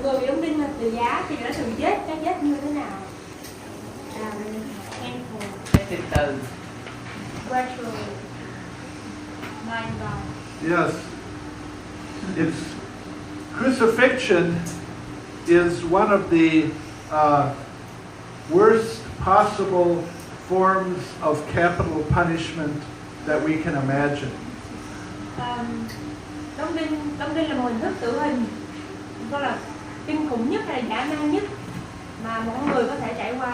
một người bị đóng đinh thập tự giá thì đã từng chết, cái chết như thế nào? Cái từ từ. Yes. Crucifixion is one of the worst possible forms of capital punishment that we can imagine. Đóng đinh là một hình thức tử hình, đó là kinh khủng nhất hay là dã man nhất mà một người có thể trải qua.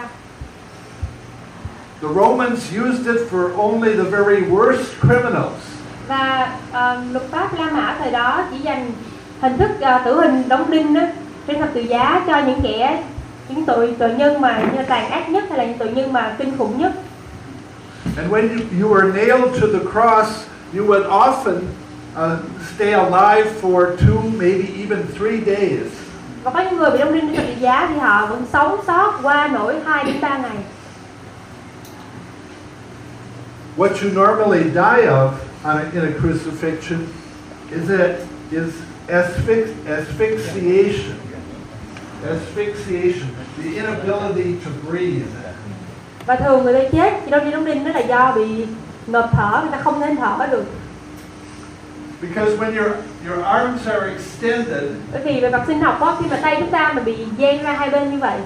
The Romans used it for only the very worst criminals. Và luật pháp La Mã thời đó chỉ dành hình thức tử hình đóng đinh đó, trên thập tự giá cho những tội nhân mà như tàn ác nhất hay là những tội nhân mà kinh khủng nhất. And when you were nailed to the cross, you would often stay alive for 2, maybe even 3 days. Và có những người bị đóng đinh trên thập tự giá thì họ vẫn sống sót qua nổi 2 đến 3 ngày. What you normally die of in a crucifixion is asphyxiation. Asphyxiation, the inability to breathe. Và thường người ta chết khi đóng đinh đó là do bị ngộp thở, người ta không thể thở được. Because when your arms are extended, bởi vì về mặt sinh học đó, khi mà tay chúng ta mà bị dang ra hai bên như vậy,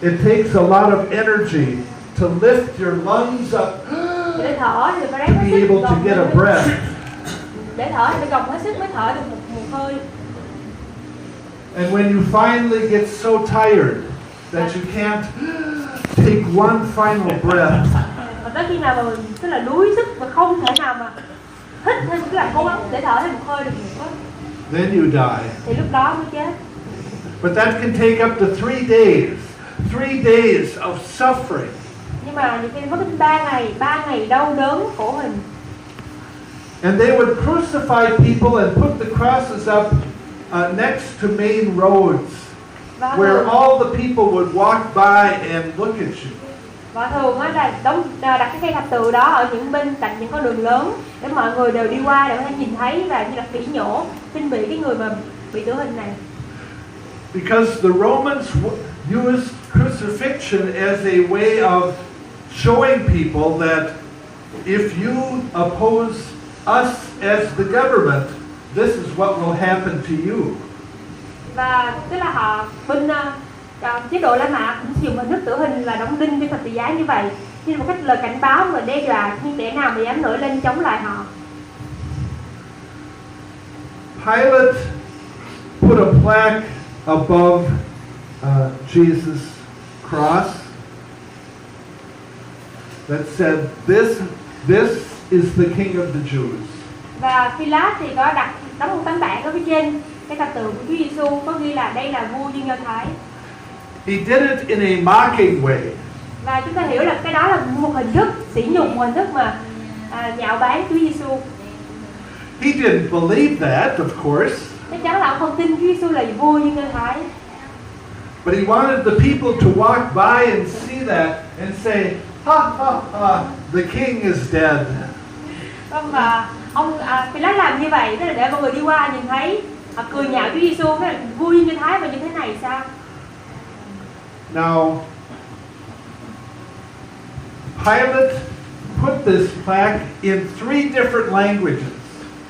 it takes a lot of energy to lift your lungs up để thở thì phải to be able to get a breath. Để thở thì phải gồng hết sức mới thở được một hơi. And when you finally get so tired that you can't take one final breath, và tới khi nào mà mình tức là đuối sức và không thể nào mà hít thêm tức là cố gắng để thở thêm một hơi được nữa, then you die. thì lúc đó mới chết. But that can take up to 3 days. 3 days of suffering. Nhưng mà nhiều khi mất đến 3 ngày đau đớn khổ hình. And they would crucify people and put the crosses up next to main roads, where all the people would walk by and look at you. Và thường á là đặt cái cây thập tự đó ở những bên cạnh những con đường lớn để mọi người đều đi qua để có thể nhìn thấy và như là phỉ nhổ, khinh bỉ cái người mà bị tử hình này. Because the Romans used crucifixion as a way of showing people that if you oppose us as the government, this is what will happen to you. Và tức là họ bên chế độ La Mã cũng sử dụng hình thức tử hình là đóng đinh trên thập tự giá như vậy, như một cách lời cảnh báo và đe dọa những kẻ nào mà dám nổi lên chống lại họ. Pilate put a plaque above Jesus' cross that said, "This is the King of the Jews." Và Phi-lát thì có đóng một tấm bảng ở phía trên cái thập tự của Chúa Giêsu, có ghi là đây là vua dân Do Thái. He did it in a mocking way. Và chúng ta hiểu là cái đó là một hình thức sỉ nhục, một hình thức mà nhạo báng Chúa Giêsu. He didn't believe that, of course. Chắc chắn là ông không tin Chúa Giêsu là vua dân Do Thái. But he wanted the people to walk by and see that and say, "Ha ha ha, the king is dead." Vâng, và ông Phi-lát làm như vậy tức là để mọi người đi qua nhìn thấy họ cười nhạo Chúa Giêsu, cái là vua dân Do Thái mà như thế này sao? Now, Pilate put this plaque in 3 different languages.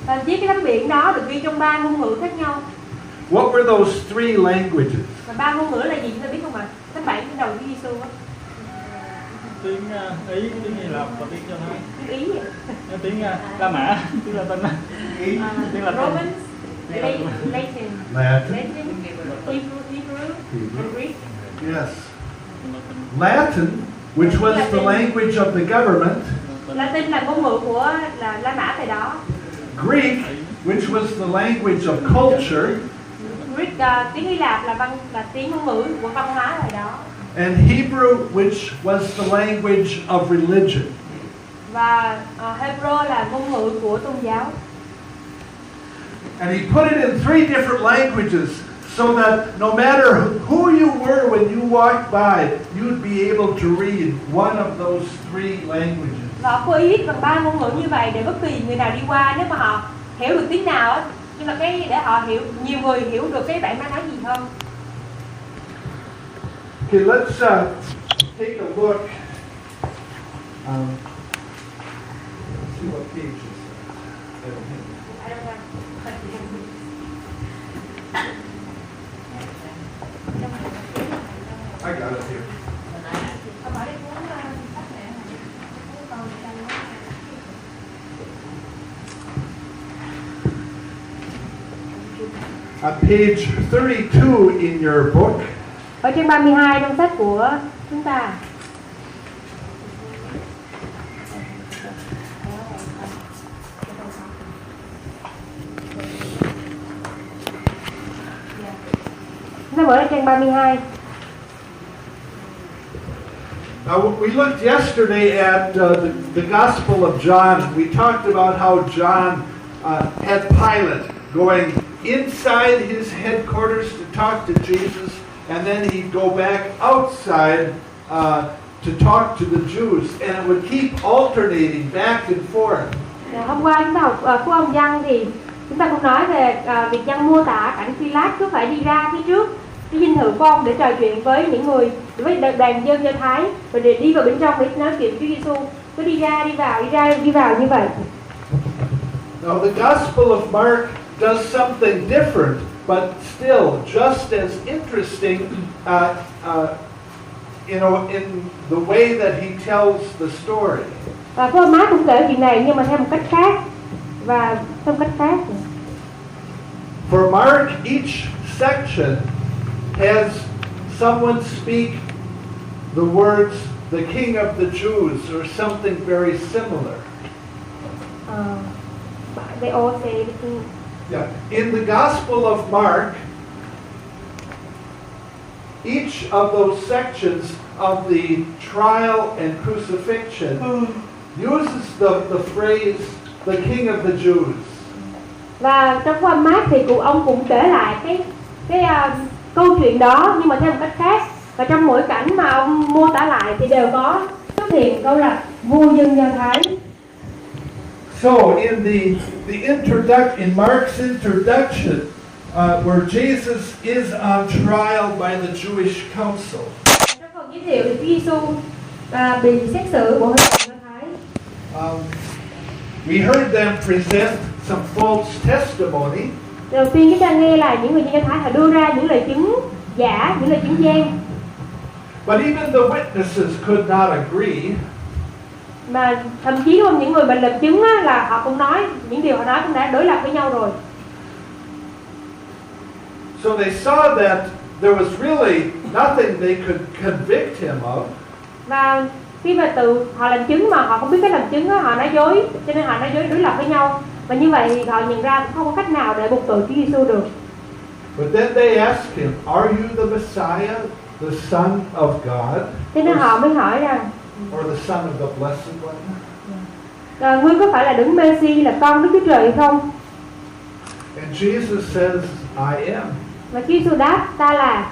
Và chiếc cái tấm biển đó được ghi trong 3 ngôn ngữ khác nhau. What were those 3 languages? Và 3 ngôn ngữ là gì chúng ta biết không ạ? Tấm bản trên đầu Chúa Giêsu á. Tiếng Ý, tiếng Hy Lạp và tiếng Do Thái. Tiếng Ý vậy? Tiếng La Mã, tiếng Latin. Tiếng Latin. Romans, Latin, Latin. Hebrew, and Greek. Yes. Latin, which was the language of the government. Latin là ngôn ngữ của La Mã thời đó. Greek, which was the language of culture. Greek, tiếng Hy Lạp là tiếng ngôn ngữ của văn hóa thời đó. And Hebrew, which was the language of religion. Và Hebrew là ngôn ngữ của tôn giáo. And he put it in 3 different languages so that no matter who you were when you walked by, you'd be able to read one of those 3 languages. Và họ viết bằng 3 ngôn ngữ như vậy để bất kỳ người nào đi qua, nếu mà họ hiểu được tiếng nào Nhưng mà cái để họ hiểu, nhiều người hiểu được cái bạn đang nói gì hơn. Okay, let's take a look. See what page is that? I don't have I got it here. Page 32 in your book. Ở trên 32 trong sách của chúng ta. Chúng ta mở ra trang 32. Now, we looked yesterday at the Gospel of John. We talked about how John had Pilate going inside his headquarters to talk to Jesus, and then he'd go back outside to talk to the Jews, and it would keep alternating back and forth. Hôm qua chúng ta học của ông Giăng thì chúng ta cũng nói về việc Giăng mô tả cảnh Phi-lát cứ phải đi ra phía trước cái dinh thự của ông để trò chuyện với những người, với đoàn dân Do Thái, rồi để đi vào bên trong để nói chuyện với Chúa Giêsu, cứ đi ra đi vào đi ra đi vào như vậy. Now the Gospel of Mark does something different, but still just as interesting, in the way that he tells the story. Và Phô Mát cũng kể chuyện này nhưng mà theo một cách khác và theo một cách khác. For Mark, each section has someone speak the words "the King of the Jews" or something very similar. They all say the King. Yeah. In the Gospel of Mark, each of those sections of the trial and crucifixion uses the phrase "the King of the Jews." Và trong Phô Mát thì ông cũng kể lại cái câu chuyện đó nhưng mà theo một cách khác, và trong mỗi cảnh mà ông mô tả lại thì đều có xuất hiện câu là vua dân Do Thái. So in in Mark's introduction, where Jesus is on trial by the Jewish council. Trong phần giới thiệu thì Chúa Giêsu bị xét xử bộ hội đồng Do Thái. We heard them present some false testimony. Đầu tiên chúng ta nghe là những người dân Do Thái họ đưa ra những lời chứng giả, những lời chứng gian. But even the witnesses could not agree. Mà thậm chí luôn những người mà làm chứng á, là họ cũng nói những điều họ nói cũng đã đối lập với nhau rồi. So they saw that there was really nothing they could convict him of. Và khi mà họ làm chứng mà họ không biết cái làm chứng á, họ nói dối, cho nên họ nói dối đối lập với nhau. Và như vậy thì họ nhận ra cũng không có cách nào để buộc tội Chúa Giêsu được. But then they asked him, "Are you the Messiah, the Son of God?" Cho nên họ mới hỏi rằng, or the Son of the Blessed One? ngươi có phải là Đấng Mê-si, là con Đức Chúa Trời hay không? And Jesus says, "I am." Và Chúa Giêsu đáp, ta là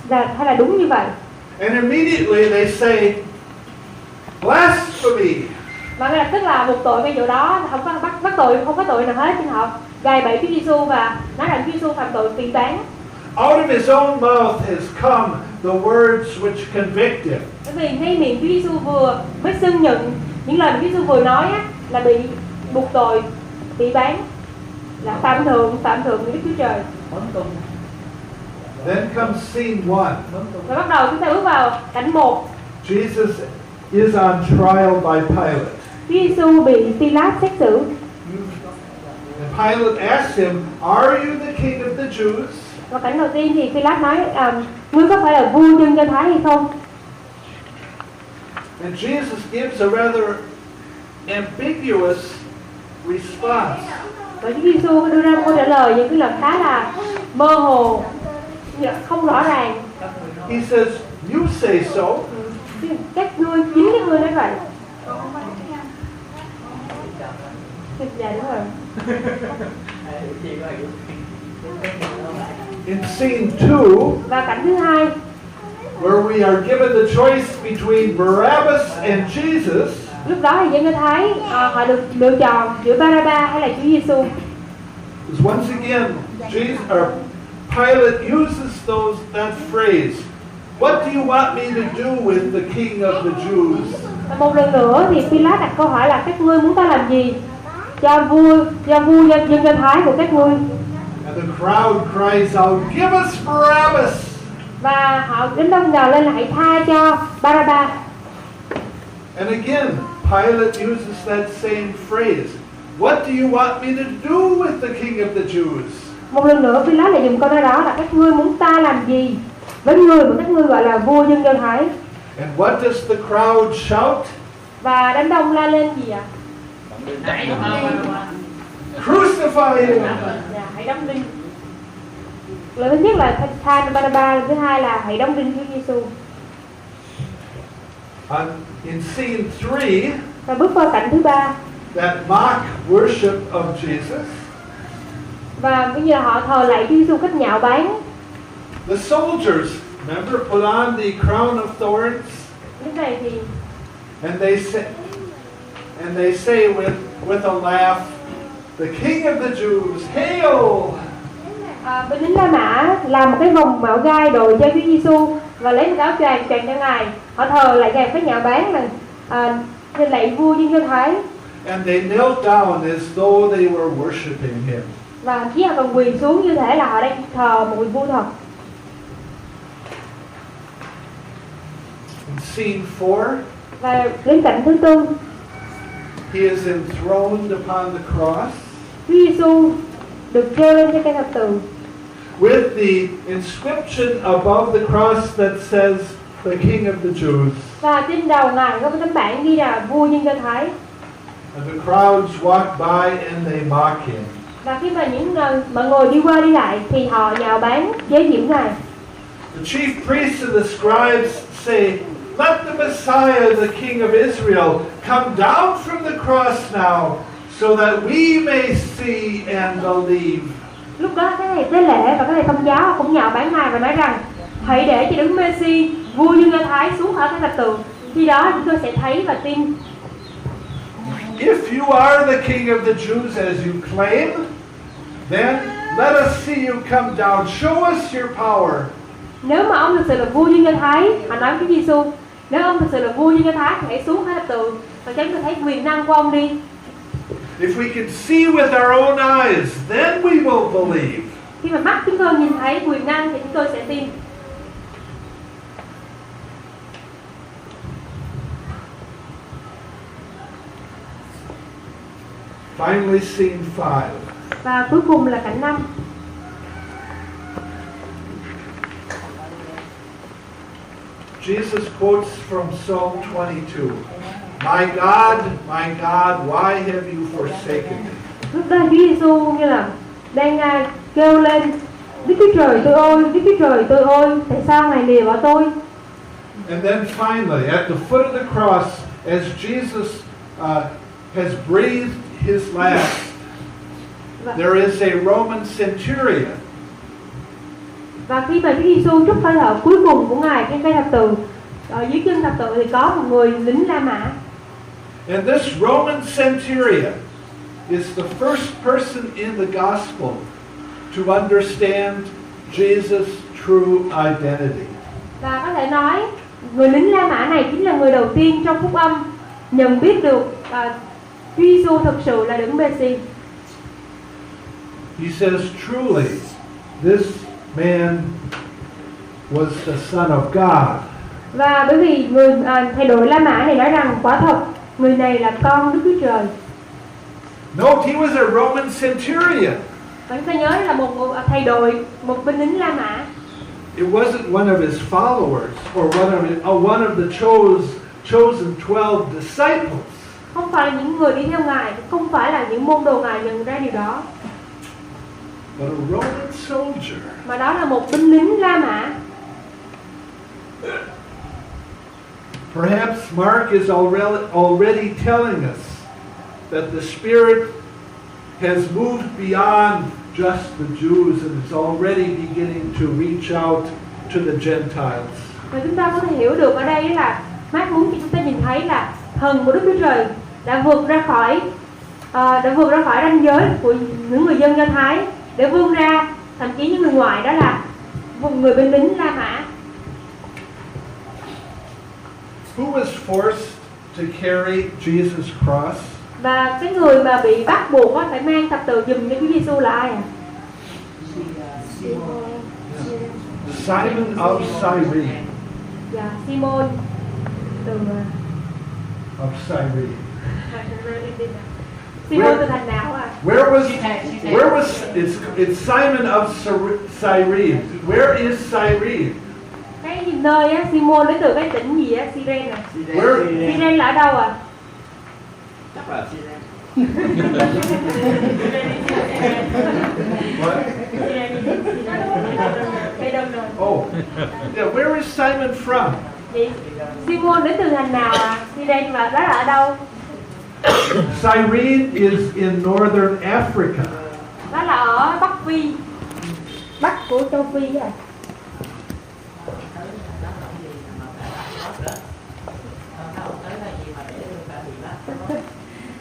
hay là đúng như vậy. And immediately they say, "Blasphemy!" Và ngay lập tức là buộc tội ngay chỗ đó, không có bắt tội, không có tội nào hết, nhưng họ gài bẫy Chúa Giêsu và nói rằng Chúa Giêsu phạm tội phỉ báng. Out of his own mouth has come the words which convict him. Bởi vì ngay miệng Chúa Giêsu vừa mới xưng nhận những lời mà Chúa Giêsu vừa nói á, là bị buộc tội phỉ báng, là phạm thượng Đức Chúa Trời. Then comes scene 1. Và bắt đầu chúng ta bước vào cảnh 1. Jesus is on trial by Pilate. Chúa Giêsu bị Phi-lát xét xử. And Pilate asks him, "Are you the King of the Jews?" Và cảnh đầu tiên thì Phi-lát nói, ngươi có phải là vua dân Do Thái hay không? And Jesus gives a rather ambiguous response. Và Chúa Giêsu đưa ra một câu trả lời những cái lời khá là mơ hồ, không rõ ràng. He says, "You say so." Chính các ngươi nói vậy. Dạ đúng rồi. In scene 2, Và cảnh thứ hai, where we are given the choice between Barabbas and Jesus, lúc đó thì dân Do Thái họ được lựa chọn giữa Ba-ra-ba hay là Chúa Giêsu. Because once again, Pilate uses that phrase. What do you want me to do with the King of the Jews? Và một lần nữa thì Phi-lát đặt câu hỏi là các ngươi muốn ta làm gì cho vua dân Do Thái của các ngươi? And the crowd cries out, "Give us Barabbas!" Và họ đến đông gào lên là hãy tha cho Ba-ra-ba. And again, Pilate uses that same phrase. What do you want me to do with the King of the Jews? Một lần nữa Phi-lát lại dùng câu nói đó là các ngươi muốn ta làm gì với người mà các ngươi gọi là vua dân Do Thái? And what does the crowd shout? Và đám đông la lên gì ạ? Crucify him! Hãy đóng đinh. Lời thứ nhất là tha cho Ba-ra-ba, lời thứ hai là hãy đóng đinh Chúa Giêsu. In scene 3, Và bước vào cảnh thứ ba, that mock worship of Jesus, và bây giờ họ thờ lạy Chúa Giêsu cách nhạo báng. the soldiers, remember, put on the crown of thorns, Lúc này thì and they say with a laugh, "The King of the Jews, hail!" bên lính La Mã làm một cái vòng mạo gai đội cho Chúa Giêsu và lấy một áo choàng choàng cho ngài. Họ thờ lại ngài với nhạo báng là nên lạy vua dân Do Thái. And they knelt down as though they were worshiping him. Và chỉ họ còn quỳ xuống như thể là họ đang thờ một vị vua thật. In scene 4, Và đến cảnh thứ tư, he is enthroned upon the cross Chúa Giêsu được treo lên trên cây thập tự with the inscription above the cross that says, "The King of the Jews." và trên đầu ngài có một tấm bảng ghi là vua dân Do Thái. And the crowds walk by and they mock him. Và khi mà mọi người đi qua đi lại thì họ nhạo báng chế giễu ngài. The chief priests and the scribes say, "Let the Messiah, the King of Israel, come down from the cross now, so that we may see and believe." Lúc đó các thầy tế lễ và các thầy công giáo cũng nhạo báng ngài và nói rằng hãy để cho Đấng Mê-si, vua dân Do Thái xuống khỏi cái thập tự, khi đó chúng tôi sẽ thấy và tin. If you are the King of the Jews as you claim, then let us see you come down. Show us your power. Nếu mà ông thực sự là vua dân Do Thái, họ nói với Chúa Giêsu, nếu ông thực sự là vua dân Do Thái thì hãy xuống khỏi thập tự và cho chúng tôi thấy quyền năng của ông đi. If we can see with our own eyes, then we will believe. Khi mà mắt chúng tôi nhìn thấy quyền năng thì chúng tôi sẽ tin. Finally, scene 5. Và cuối cùng là cảnh 5. Jesus quotes from Psalm 22. My God, why have you forsaken me? Lúc đó Chúa Giêsu như là đang kêu lên: Đức Chúa Trời tôi ơi, Đức Chúa Trời tôi ơi, tại sao ngài lìa bỏ tôi? And then finally, at the foot of the cross, as Jesus has breathed his last, there is a Roman centurion. Và khi mà Chúa Giêsu trút hơi thở cuối cùng của ngài trên cây thập tự, ở dưới chân thập tự thì có một người lính La Mã. And this Roman centurion is the first person in the gospel to understand Jesus' true identity. Và có thể nói người lính La Mã này chính là người đầu tiên trong phúc âm nhận biết được Chúa Giêsu thực sự là Đấng Mê-si. He says, truly, this man was the Son of God. Và bởi vì người thầy đội La Mã này nói rằng quả thật người này là con Đức Chúa Trời. Note, he was a Roman centurion. Và chúng ta nhớ là một thầy đội, một binh lính La Mã. It wasn't one of his followers or one of the chosen 12 disciples. Không phải là những người đi theo ngài, không phải là những môn đồ ngài nhận ra điều đó. But a Roman soldier. Mà đó là một binh lính La Mã. Perhaps Mark is already telling us that the Spirit has moved beyond just the Jews and is already beginning to reach out to the Gentiles. Và chúng ta có thể hiểu được ở đây là Mark muốn cho chúng ta nhìn thấy là thần của Đức Chúa Trời đã vượt ra khỏi đã vượt ra khỏi ranh giới của những người dân Do Thái để vươn ra, thậm chí những người ngoại, đó là một người binh lính La Mã. Who was forced to carry Jesus' cross? Và cái người mà bị bắt buộc phải mang thập tự giùm cho Chúa Giêsu là ai ạ? Simon of Cyrene. Dạ, Simon từ Of Cyrene. Simon từ thành nào à? Where was it's Simon of Cyrene? Where is Cyrene? Cái nơi á, Simon đến từ cái tỉnh gì á, Cyrene à? Cyrene là ở đâu à? Chắc là What? Oh, yeah. Where is Simon from? Vậy Simon đến từ thành nào à? Cyrene và đó là ở đâu? Cyrene is in northern Africa. Đó là ở Bắc Phi, Bắc của châu Phi à.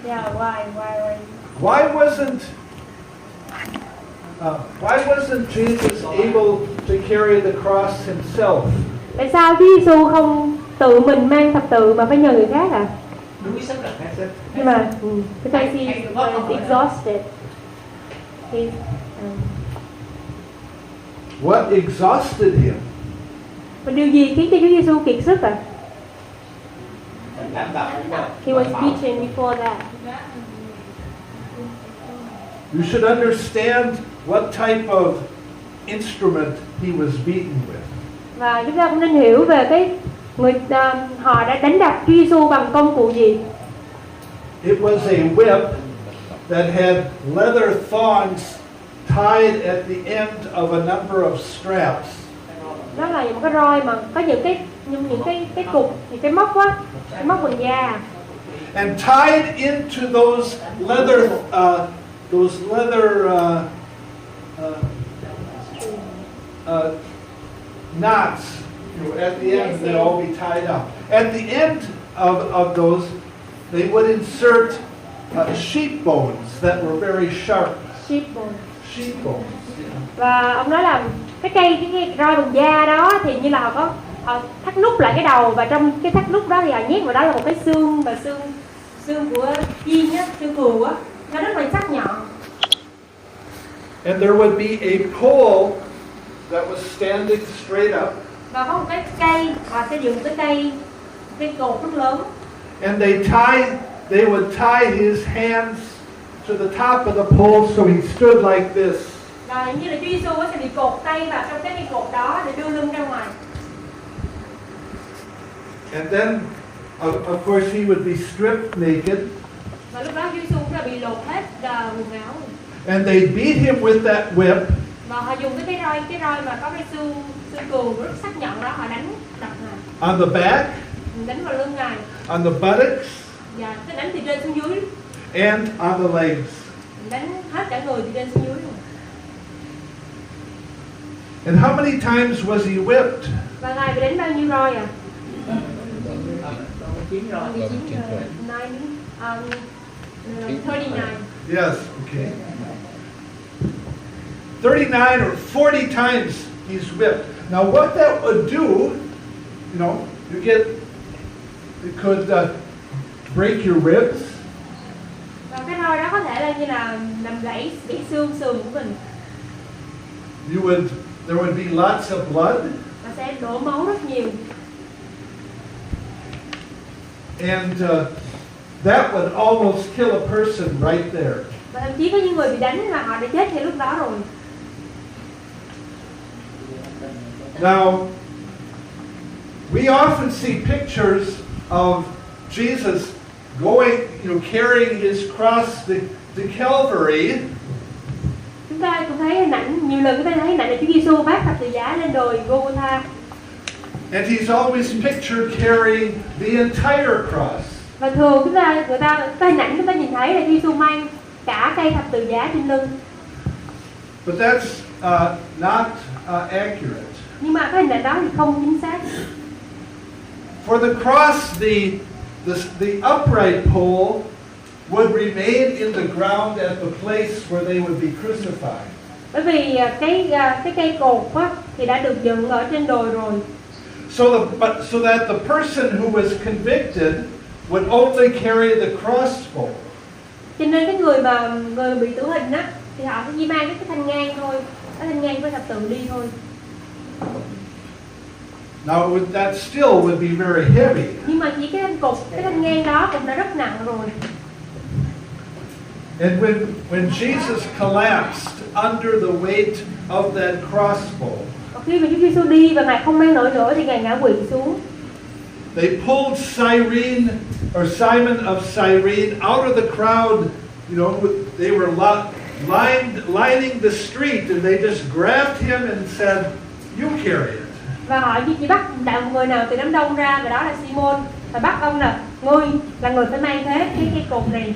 Yeah, Why wasn't Jesus able to carry the cross himself? Tại sao Chúa Giêsu không tự mình mang thập tự mà phải nhờ người khác à? đuối sức là hết sức. Nhưng mà because he was exhausted. What exhausted him? Và điều gì khiến cho Chúa Giêsu kiệt sức à? He was beaten before that. You should understand what type of instrument he was beaten with. Và chúng ta cũng nên hiểu về cái họ đã đánh đập Chúa Giêsu bằng công cụ gì. It was a whip that had leather thongs tied at the end of a number of straps. Đó là một cái roi mà có những cái cục, những cái móc á, cái móc bằng da. And tied into those leather knots, at the end they'd all be tied up. At the end of those, they would insert sheep bones that were very sharp. Sheep bone. Sheep bones. Và ông nói là cái roi bằng da đó thì như là họ thắt nút lại cái đầu, và trong cái thắt nút đó thì họ nhét vào đó là một cái xương, và xương của chim á, xương cừu á, nó rất là sắc nhọn. And there would be a pole that was standing straight up. Và có một cái cây, họ sẽ dùng cái cột rất lớn. And they would tie his hands to the top of the pole so he stood like this. Và như là Chúa Giêsu sẽ bị cột tay vào trong cái cột đó để đưa lưng ra ngoài. And then, of course, he would be stripped naked. Và lúc đó Chúa Giêsu cũng là bị lột hết quần áo. And they beat him with that whip. Và họ dùng cái roi mà có cái xương cừu rất sắc nhọn đó, họ đập ngài. On the back. Đánh vào lưng ngài. On the buttocks. Dạ, cái đánh từ trên xuống dưới. And on the legs. Đánh hết cả người từ trên xuống dưới luôn. And how many times was he whipped? Và ngài bị đánh bao nhiêu roi à? 9 rồi. 39. Yes, okay. 39 or 40 times he's whipped. Now what that would do, it could break your ribs. Và cái roi đó có thể là như là làm gãy sườn của mình. There would be lots of blood. Và sẽ đổ máu rất nhiều. And that would almost kill a person right there. Và thậm chí có những người bị đánh mà họ đã chết ngay lúc đó rồi. Now, we often see pictures of Jesus going, carrying his cross to Calvary. Chúng ta cũng thấy hình ảnh, nhiều lần chúng ta thấy hình ảnh là Chúa Giêsu vác thập tự giá lên đồi Golgotha. And he's always pictured carrying the entire cross. Và thường cái hình ảnh chúng ta nhìn thấy là Chúa Giêsu mang cả cây thập tự giá trên lưng. But that's not accurate. Nhưng mà cái hình ảnh đó thì không chính xác. For the cross, the upright pole would remain in the ground at the place where they would be crucified. Bởi vì cái cây cột á, thì đã được dựng ở trên đồi rồi. So that the person who was convicted would only carry the crossbow. Cho nên cái người bị tử hình á, thì họ sẽ chỉ mang cái thanh ngang thôi, cái thanh ngang với thập tự đi thôi. Now that still would be very heavy. Nhưng mà chỉ cái thanh ngang đó cũng đã rất nặng rồi. And when Jesus collapsed under the weight of that crossbow, Khi mà Chúa Giêsu đi và Ngài không mang nổi nữa thì Ngài ngã quỵ xuống. they pulled Simon of Cyrene out of the crowd. You know, they were lining the street, and they just grabbed him and said, "You carry it." Và họ chỉ bắt một người nào từ đám đông ra, và đó là Simon, và bắt ông là ngươi là người phải mang thế cái cột này.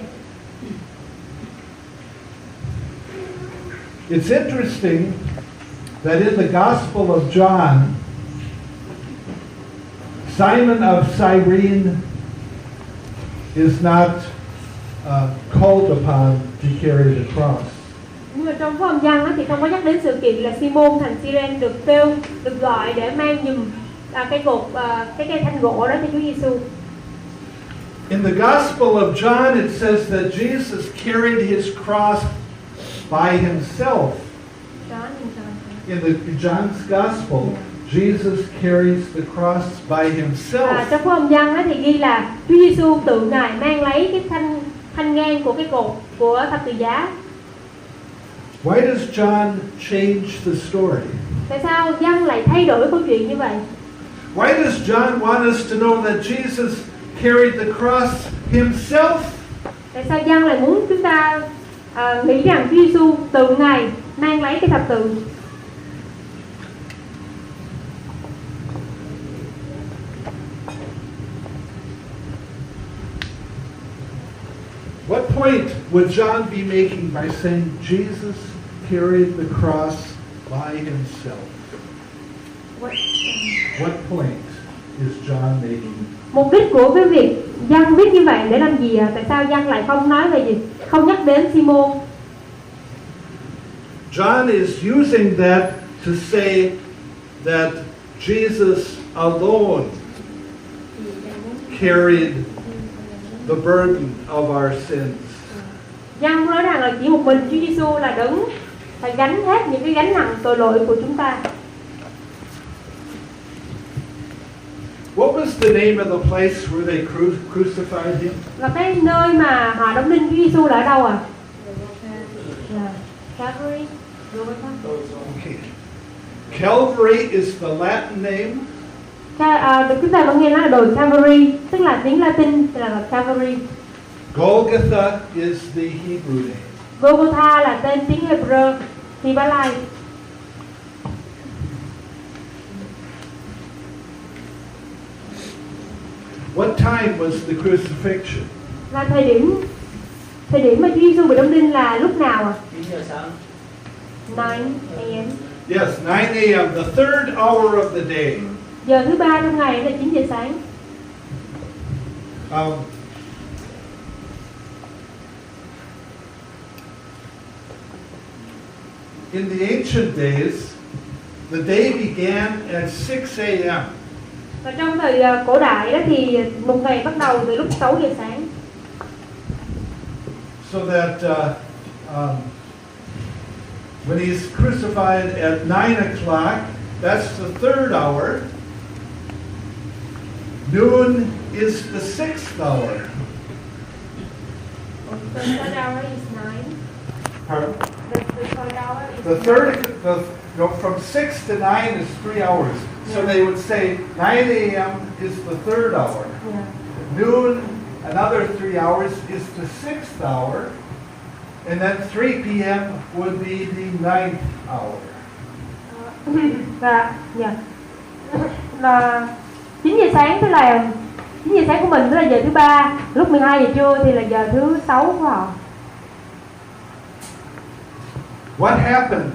It's interesting that in the Gospel of John, Simon of Cyrene is not called upon to carry the cross. Nhưng mà trong Phúc Âm Giăng thì không có nhắc đến sự kiện là Simon thành Cyrene được gọi để mang giùm cái cột cái cây thanh gỗ đó cho Chúa Giêsu. In the Gospel of John, it says that Jesus carried his cross by himself. In John's Gospel, Jesus carries the cross by himself. Trong Phúc Âm Giăng thì ghi là Chúa Giêsu tự Ngài mang lấy cái thanh ngang của cái cột của thập tự giá. Why does John change the story? Tại sao Giăng lại thay đổi câu chuyện như vậy? Why does John want us to know that Jesus carried the cross himself? Tại sao Giăng lại muốn chúng ta nghĩ rằng Chúa Giêsu tự Ngài mang lấy cái thập tự? What point would John be making by saying Jesus carried the cross by himself? What point is John making? Mục đích của cái việc Giăng viết như vậy để làm gì ạ? Tại sao Giăng lại không nói về gì? Không nhắc đến Simon. John is using that to say that Jesus alone carried the burden of our sins. Giăng nói rằng là chỉ một mình Chúa Giêsu là Đấng phải gánh hết những cái gánh nặng tội lỗi của chúng ta. What was the name of the place where they crucified him? Và cái nơi mà họ đóng đinh Chúa Giêsu là ở đâu ạ? Calvary. Okay. Calvary is the Latin name. Chúng ta vẫn nghe nói là đồi Calvary, tức là tiếng Latin là Calvary. Golgotha is the Hebrew name. Golgotha là tên tiếng Hebrew, Hy-ba-lai. What time was the crucifixion? Và thời điểm mà Chúa Giêsu bị đóng đinh là lúc nào ạ? 9 giờ sáng. 9 a.m. Yes, 9 a.m., the third hour of the day. Giờ thứ ba trong ngày là 9 giờ sáng. In the ancient days, the day began at 6 a.m. Và trong thời cổ đại đó thì một ngày bắt đầu từ lúc 6 giờ sáng. So that when he's crucified at 9 o'clock, that's the third hour. Noon is the sixth hour. The third hour is 9. Pardon? The third hour is From 6 to 9 is 3 hours. So they would say 9 a.m. is the third hour. Yeah. Noon, another 3 hours, is the sixth hour. And then 3 p.m. would be the ninth hour. Và 9 giờ sáng tức là 9 giờ sáng của mình tức là giờ thứ ba, lúc 12 giờ trưa thì là giờ thứ 6 của họ. What happened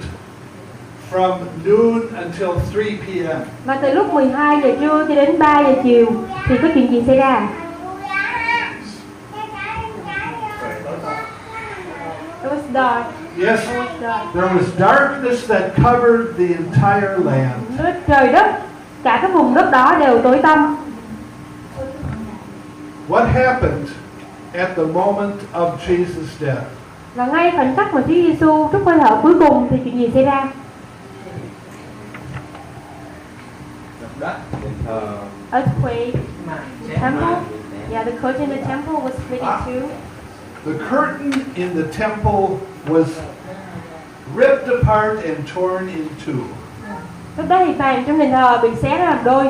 from noon until 3 p.m.? Và từ lúc 12 giờ trưa cho đến 3 giờ chiều thì có chuyện gì xảy ra? dark. Yes, It was dark. there was darkness that covered the entire land. Trời đất, cả cái vùng đất đó đều tối tăm. What happened at the moment of Jesus' death? Và ngay khoảnh khắc mà Chúa Giêsu trút hơi thở cuối cùng thì chuyện gì xảy ra? Động đất, đền thờ, Earthquake, xé temple. màn, Yeah, the curtain in the temple was split in two. The curtain in the temple was ripped apart and torn in two. Lúc đó thì màn trong đền thờ bị xé ra làm đôi.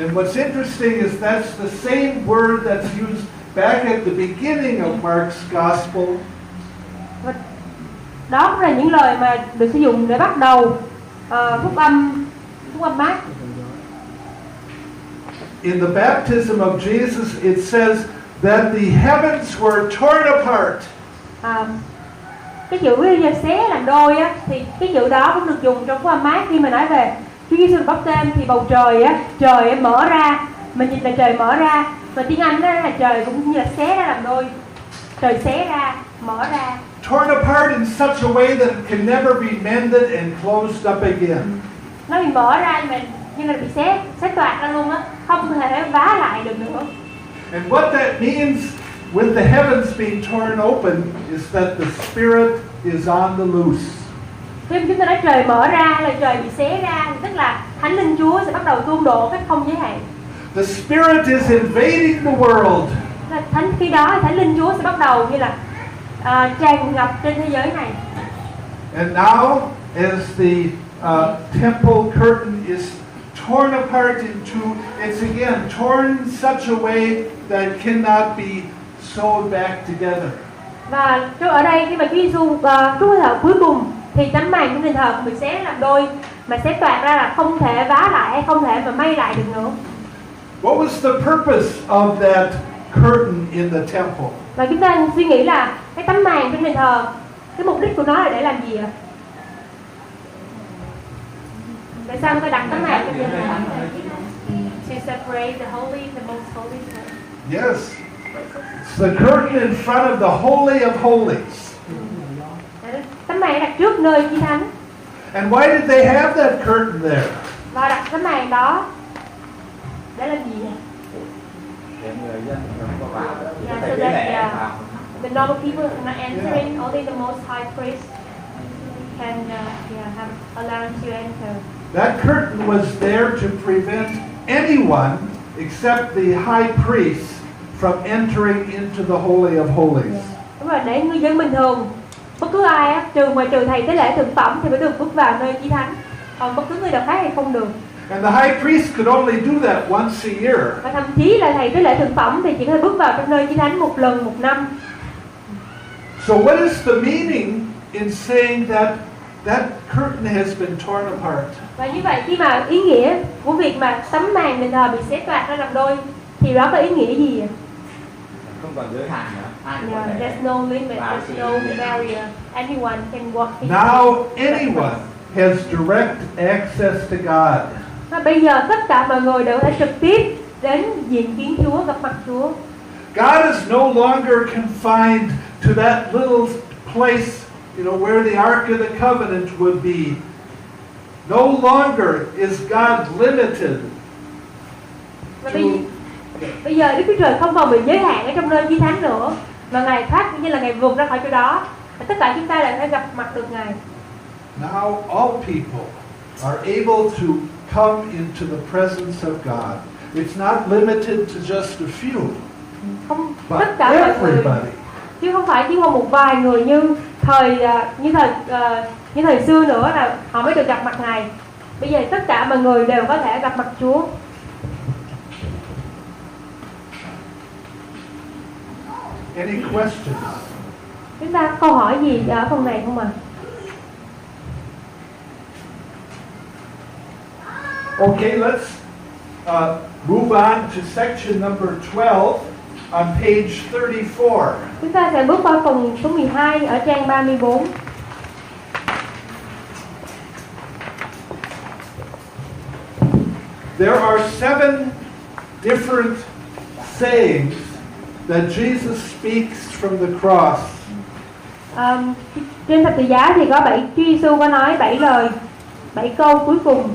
And what's interesting is that's the same word that's used back at the beginning of Mark's Gospel. Và đó cũng là những lời mà được sử dụng để bắt đầu phúc âm Mác. In the baptism of Jesus, it says that the heavens were torn apart. Cái chữ xé làm đôi á, thì cái chữ đó cũng được dùng trong phúc âm Mác khi mà nói về Chúa Giêsu được báp têm thì bầu trời mở ra, mình nhìn là trời mở ra, và tiếng Anh đó là trời cũng như là xé ra làm đôi, trời xé ra, mở ra. Torn apart in such a way that it can never be mended and closed up again. Nó bị mở ra nhưng mà bị xé toạc ra luôn á, không thể vá lại được nữa. And what that means with the heavens being torn open is that the Spirit is on the loose. Khi chúng ta nói trời mở ra hay là trời bị xé ra thì tức là Thánh Linh Chúa sẽ bắt đầu tuôn đổ cách không giới hạn. The Spirit is invading the world. Khi đó Thánh Linh Chúa sẽ bắt đầu như là tràn ngập trên thế giới này. And now, as the temple curtain is torn apart in two, it's again torn in such a way that it cannot be sewed back together. Và ở đây khi mà Chúa Giêsu trút hơi thở cuối cùng thì tấm màn trong đền thờ cũng bị xé làm đôi, mà xé toạc ra là không thể vá lại hay không thể mà may lại được nữa. What was the purpose of that curtain in the temple? Và chúng ta suy nghĩ là cái tấm màn trong đền thờ, cái mục đích của nó là để làm gì ạ? Tại sao người ta đặt tấm màn trong đền thờ? To separate the holy, the most holy place. Yes. It's the curtain in front of the Holy of Holies. Tấm màn đặt trước nơi Chí Thánh. And why did they have that curtain there? Và đặt tấm màn đó để làm gì? để người dân không có vào được. Chỉ có Yeah, thể so cái that lẻ vào. the normal people are not entering. Only the most high priest can have allowed to enter. That curtain was there to prevent anyone except the high priest from entering into the Holy of Holies. Đúng rồi, để người dân bình thường, bất cứ ai á, trừ thầy tế lễ thượng phẩm thì mới được bước vào nơi Chí Thánh, còn bất cứ người nào khác thì không được. And the high priest could only do that once a year. Và thậm chí là thầy tế lễ thượng phẩm thì chỉ có thể bước vào trong nơi Chí Thánh một lần một năm. So what is the meaning in saying that that curtain has been torn apart? Và như vậy khi mà ý nghĩa của việc mà tấm màn đền thờ bị xé toạc ra làm đôi thì đó có ý nghĩa gì ạ? Không còn giới hạn nữa. Ai cũng có Yeah, thể there's no limit, vào there's sự no hiện diện. barrier. Anyone can walk in. Now anyone has direct access to God. Và bây giờ tất cả mọi người đều có thể trực tiếp đến diện kiến Chúa, gặp mặt Chúa. God is no longer confined to that little place, where the Ark of the Covenant would be. No longer is God limited Và to bây giờ Đức Chúa Trời không còn bị giới hạn ở trong nơi Chí Thánh nữa, mà Ngài thoát như là Ngài vượt ra khỏi chỗ đó. Và tất cả chúng ta đều phải gặp mặt được Ngài. Now all people are able to come into the presence of God. It's not limited to just a few, Không, but tất cả mọi người, everybody. chứ không phải chỉ có một vài người như thời xưa nữa là họ mới được gặp mặt Ngài. Bây giờ tất cả mọi người đều có thể gặp mặt Chúa. Any questions? Chúng ta có câu hỏi gì ở phần này không ạ? Okay, let's move on to section number 12 on page 34. Chúng ta sẽ bước qua phần số 12 ở trang 34. There are 7 different sayings that Jesus speaks from the cross. Trên thập tự giá thì có Chúa Giêsu có nói 7 câu cuối cùng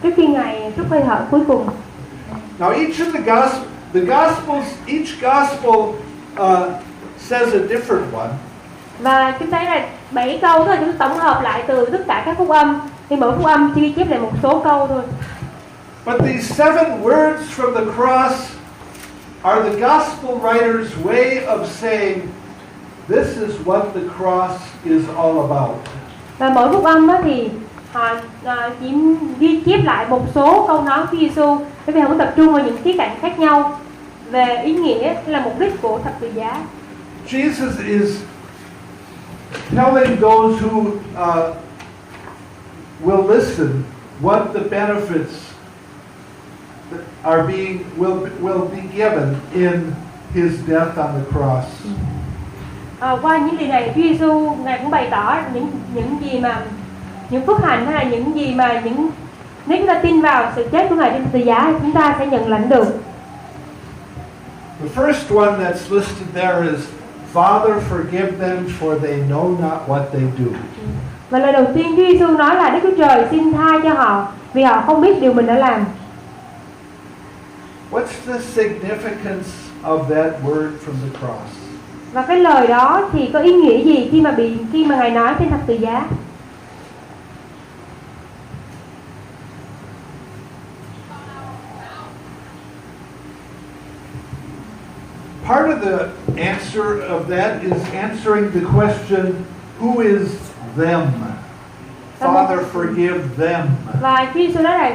trước khi Ngài trút hơi thở cuối cùng. Now each of the Gospels, each Gospel says a different one. Và chúng thấy là 7 câu đó là chúng tổng hợp lại từ tất cả các phúc âm. Thì mỗi phúc âm chỉ ghi chép lại một số câu thôi. But these 7 words from the cross are the Gospel writer's way of saying, this is what the cross is all about. Và mỗi phúc âm đó thì họ chỉ ghi chép lại một số câu nói của Chúa Giêsu, bởi vì họ muốn tập trung vào những khía cạnh khác nhau về ý nghĩa hay là mục đích của thập tự giá. Jesus is telling those who will listen what the benefits are will be given in his death on the cross. Qua những điều này, Chúa Giêsu Ngài cũng bày tỏ những gì mà những phước hạnh hay là những gì mà nếu chúng ta tin vào sự chết của Ngài trên thập tự giá, chúng ta sẽ nhận lãnh được. The first one that's listed there is, Father, forgive them for they know not what they do. Và lời đầu tiên Chúa Giêsu nói là Đức Chúa Trời xin tha cho họ vì họ không biết điều mình đã làm. What's the significance of that word from the cross? Và cái lời đó thì có ý nghĩa gì khi mà Ngài nói trên thập tự giá? Part of the answer of that is answering the question, who is them? Father, forgive them. Và Chúa Giêsu nói là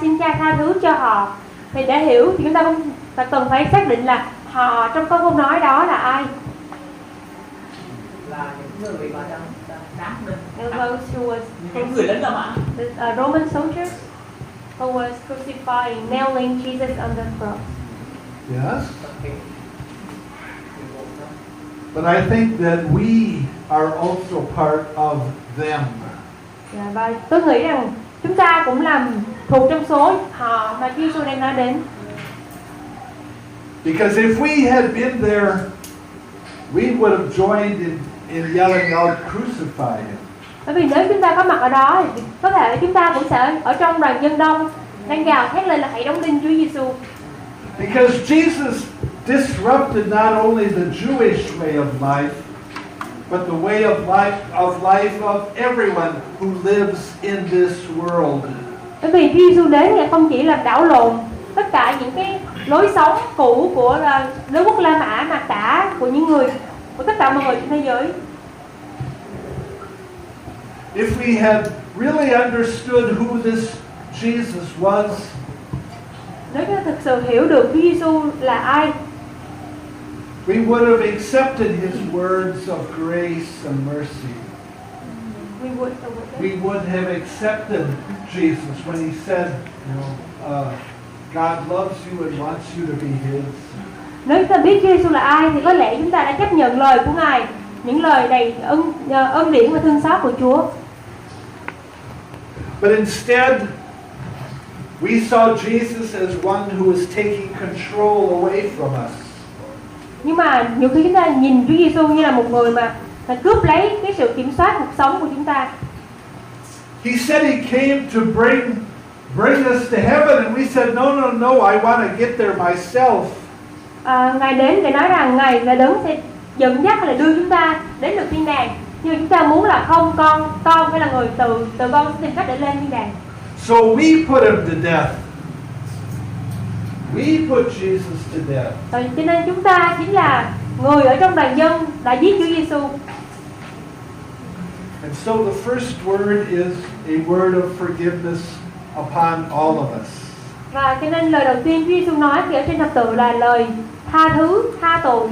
xin cha tha thứ cho họ. Thì để hiểu thì chúng ta cũng cần phải xác định là họ trong câu nói đó là ai? Là những người mà đáng đinh. Những người lính Roma ạ. The Roman soldiers who was crucifying, nailing Jesus on the cross. Yes. But I think that we are also part of them. Và tôi nghĩ rằng chúng ta cũng làm thuộc trong số họ mà Chúa Giêsu đang nói đến. Because if we had been there, we would have joined in yelling out, crucify him. Bởi vì nếu chúng ta có mặt ở đó thì có thể chúng ta cũng sẽ ở trong đoàn dân đông đang gào thét lên là hãy đóng đinh Chúa Giêsu. Because Jesus disrupted not only the Jewish way of life, but the way of life of everyone who lives in this world. Bởi vì Chúa Giêsu đến thì không chỉ làm đảo lộn tất cả những cái lối sống cũ của đế quốc La Mã mà cả của những người, của tất cả mọi người trên thế giới. If we had really understood who this Jesus was, nếu chúng ta thực sự hiểu được Chúa Giêsu là ai, we would have accepted his words of grace and mercy. We would have accepted Jesus when he said, God loves you and wants you to be his. Nếu chúng ta biết Chúa Giêsu là ai thì có lẽ chúng ta đã chấp nhận lời của Ngài, những lời đầy ân điển và thương xót của Chúa. But instead, we saw Jesus as one who was taking control away from us. Nhưng mà nhiều khi chúng ta nhìn Chúa Giêsu như là một người mà cướp lấy cái sự kiểm soát cuộc sống của chúng ta. He said he came to bring us to heaven, and we said, no, I want to get there myself. Ngài đến để nói rằng Ngài là đấng sẽ dẫn dắt là đưa chúng ta đến được thiên đàng. Nhưng chúng ta muốn là không, con phải là người từ con sẽ tìm cách để lên thiên đàng. So we put him to death. We put Jesus to death. Cho nên chúng ta chính là người ở trong đoàn dân đã giết Chúa Giêsu. And so the first word is a word of forgiveness upon all of us. Và cho nên lời đầu tiên Chúa Giêsu nói thì ở trên thập tự là lời tha thứ, tha tội.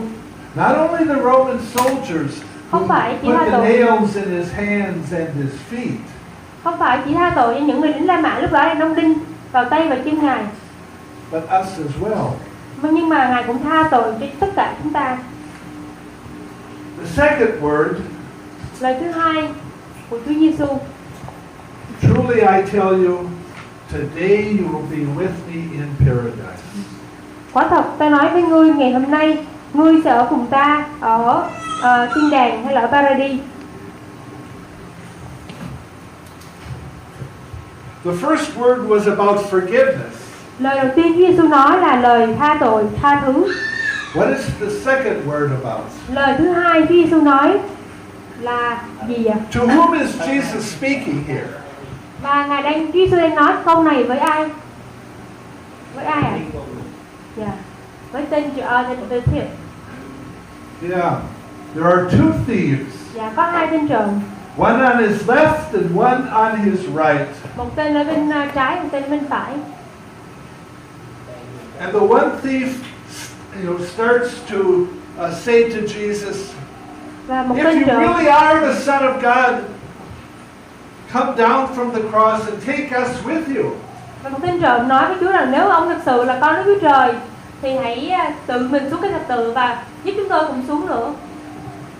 Not only the Roman soldiers who Không phải chỉ put tha the tội. nails in his hands and his feet. Không phải chỉ tha tội cho những người lính La Mã lúc đó đang đóng đinh vào tay và chân Ngài, But us as well. nhưng mà Ngài cũng tha tội cho tất cả chúng ta. The second word, Lời thứ hai của Chúa Giêsu: truly I tell you, today you will be with me in paradise. Quả thật ta nói với ngươi, ngày hôm nay ngươi sẽ ở cùng ta ở thiên đàng hay là ở Paradis. The first word was about forgiveness. Lời đầu tiên Chúa Giêsu nói là lời tha tội, tha thứ. What is the second word about? Lời thứ hai Chúa Giêsu nói là gì ạ? To whom is Jesus speaking here? Và Ngài đang Chúa Giêsu đang nói câu này với ai? Với ai ạ? Dạ. Với tên tên thiệt. Yeah. There are two thieves. Dạ, có hai tên trộm. One on his left and one on his right. Một tên ở bên trái, một tên ở bên phải. And the one thief, starts to say to Jesus, Và một if tên you trộm, really are the Son of God, come down from the cross and take us with you. và một tên trộm nói với Chúa rằng nếu ông thực sự là con Đức Chúa Trời thì hãy tự mình xuống cái thập tự và giúp chúng tôi cùng xuống nữa.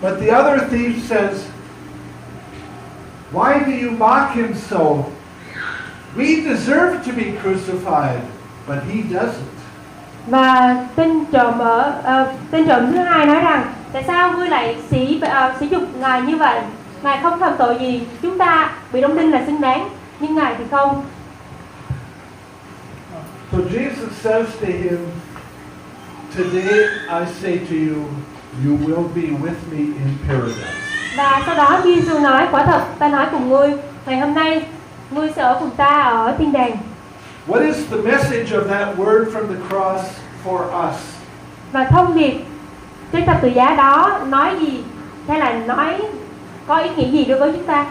But the other thief says, why do you mock him so? We deserve to be crucified, but he doesn't. Và tên trộm thứ hai nói rằng tại sao ngươi lại sỉ nhục Ngài như vậy? Ngài không phạm tội gì, chúng ta bị đóng đinh là xứng đáng, nhưng Ngài thì không. So Jesus says to him, today I say to you, you will be with me in paradise. Và sau đó Chúa Giêsu nói, quả thật ta nói cùng ngươi, ngày hôm nay ngươi sẽ ở cùng ta ở thiên đàng. What is the message of that word from the cross for us? Và thông điệp trên thập tự giá đó nói gì, hay là nói có ý nghĩa gì đối với chúng ta?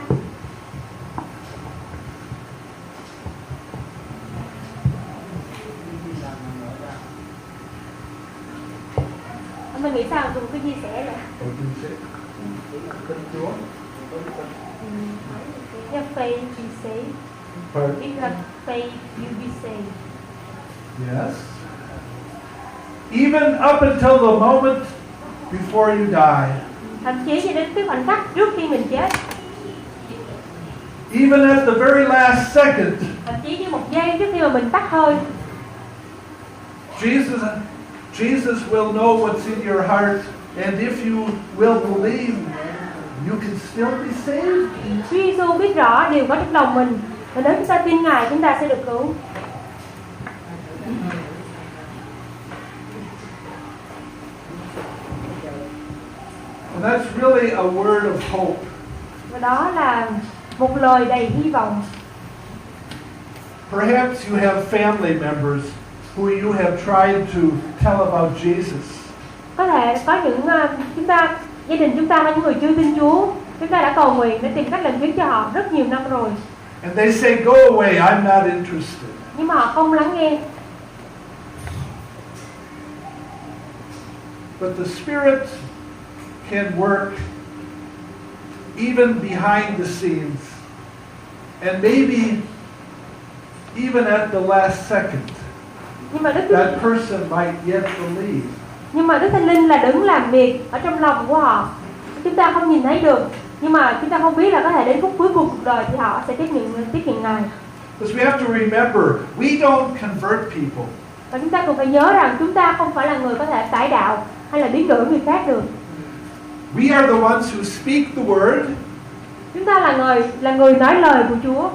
Mình nghĩ sao dùng cái chia sẻ vậy? If faith be saved, if you have faith, you be saved. Yes. Even up until the moment before you die. Thậm chí cho đến cái khoảnh khắc trước khi mình chết. Even at the very last second. Thậm chí như một giây trước khi mà mình tắt hơi. Jesus will know what's in your heart, and if you will believe, you can still be saved. Chúa Giêsu biết rõ điều có trong lòng mình, và nếu chúng ta tin Ngài, chúng ta sẽ được cứu. And that's really a word of hope. Và đó là một lời đầy hy vọng. Perhaps you have family members who you have tried to tell about Jesus. Có thể có những gia đình chúng ta là những người chưa tin Chúa, chúng ta đã cầu nguyện để tìm cách làm chứng cho họ rất nhiều năm rồi. And they say, go away, I'm not interested. Nhưng mà họ không lắng nghe. But the Spirit can work even behind the scenes, and maybe even at the last second. Nhưng mà That person might yet believe. Nhưng mà Đức Thánh Linh là đứng làm việc ở trong lòng của họ. Chúng ta không nhìn thấy được, nhưng mà chúng ta không biết là có thể đến phút cuối cùng cuộc đời thì họ sẽ tiếp nhận Ngài. Because we have to remember, we don't convert people. Và chúng ta cần phải nhớ rằng chúng ta không phải là người có thể cải đạo hay là biến đổi người khác được. We are the ones who speak the word. Chúng ta là người nói lời của Chúa.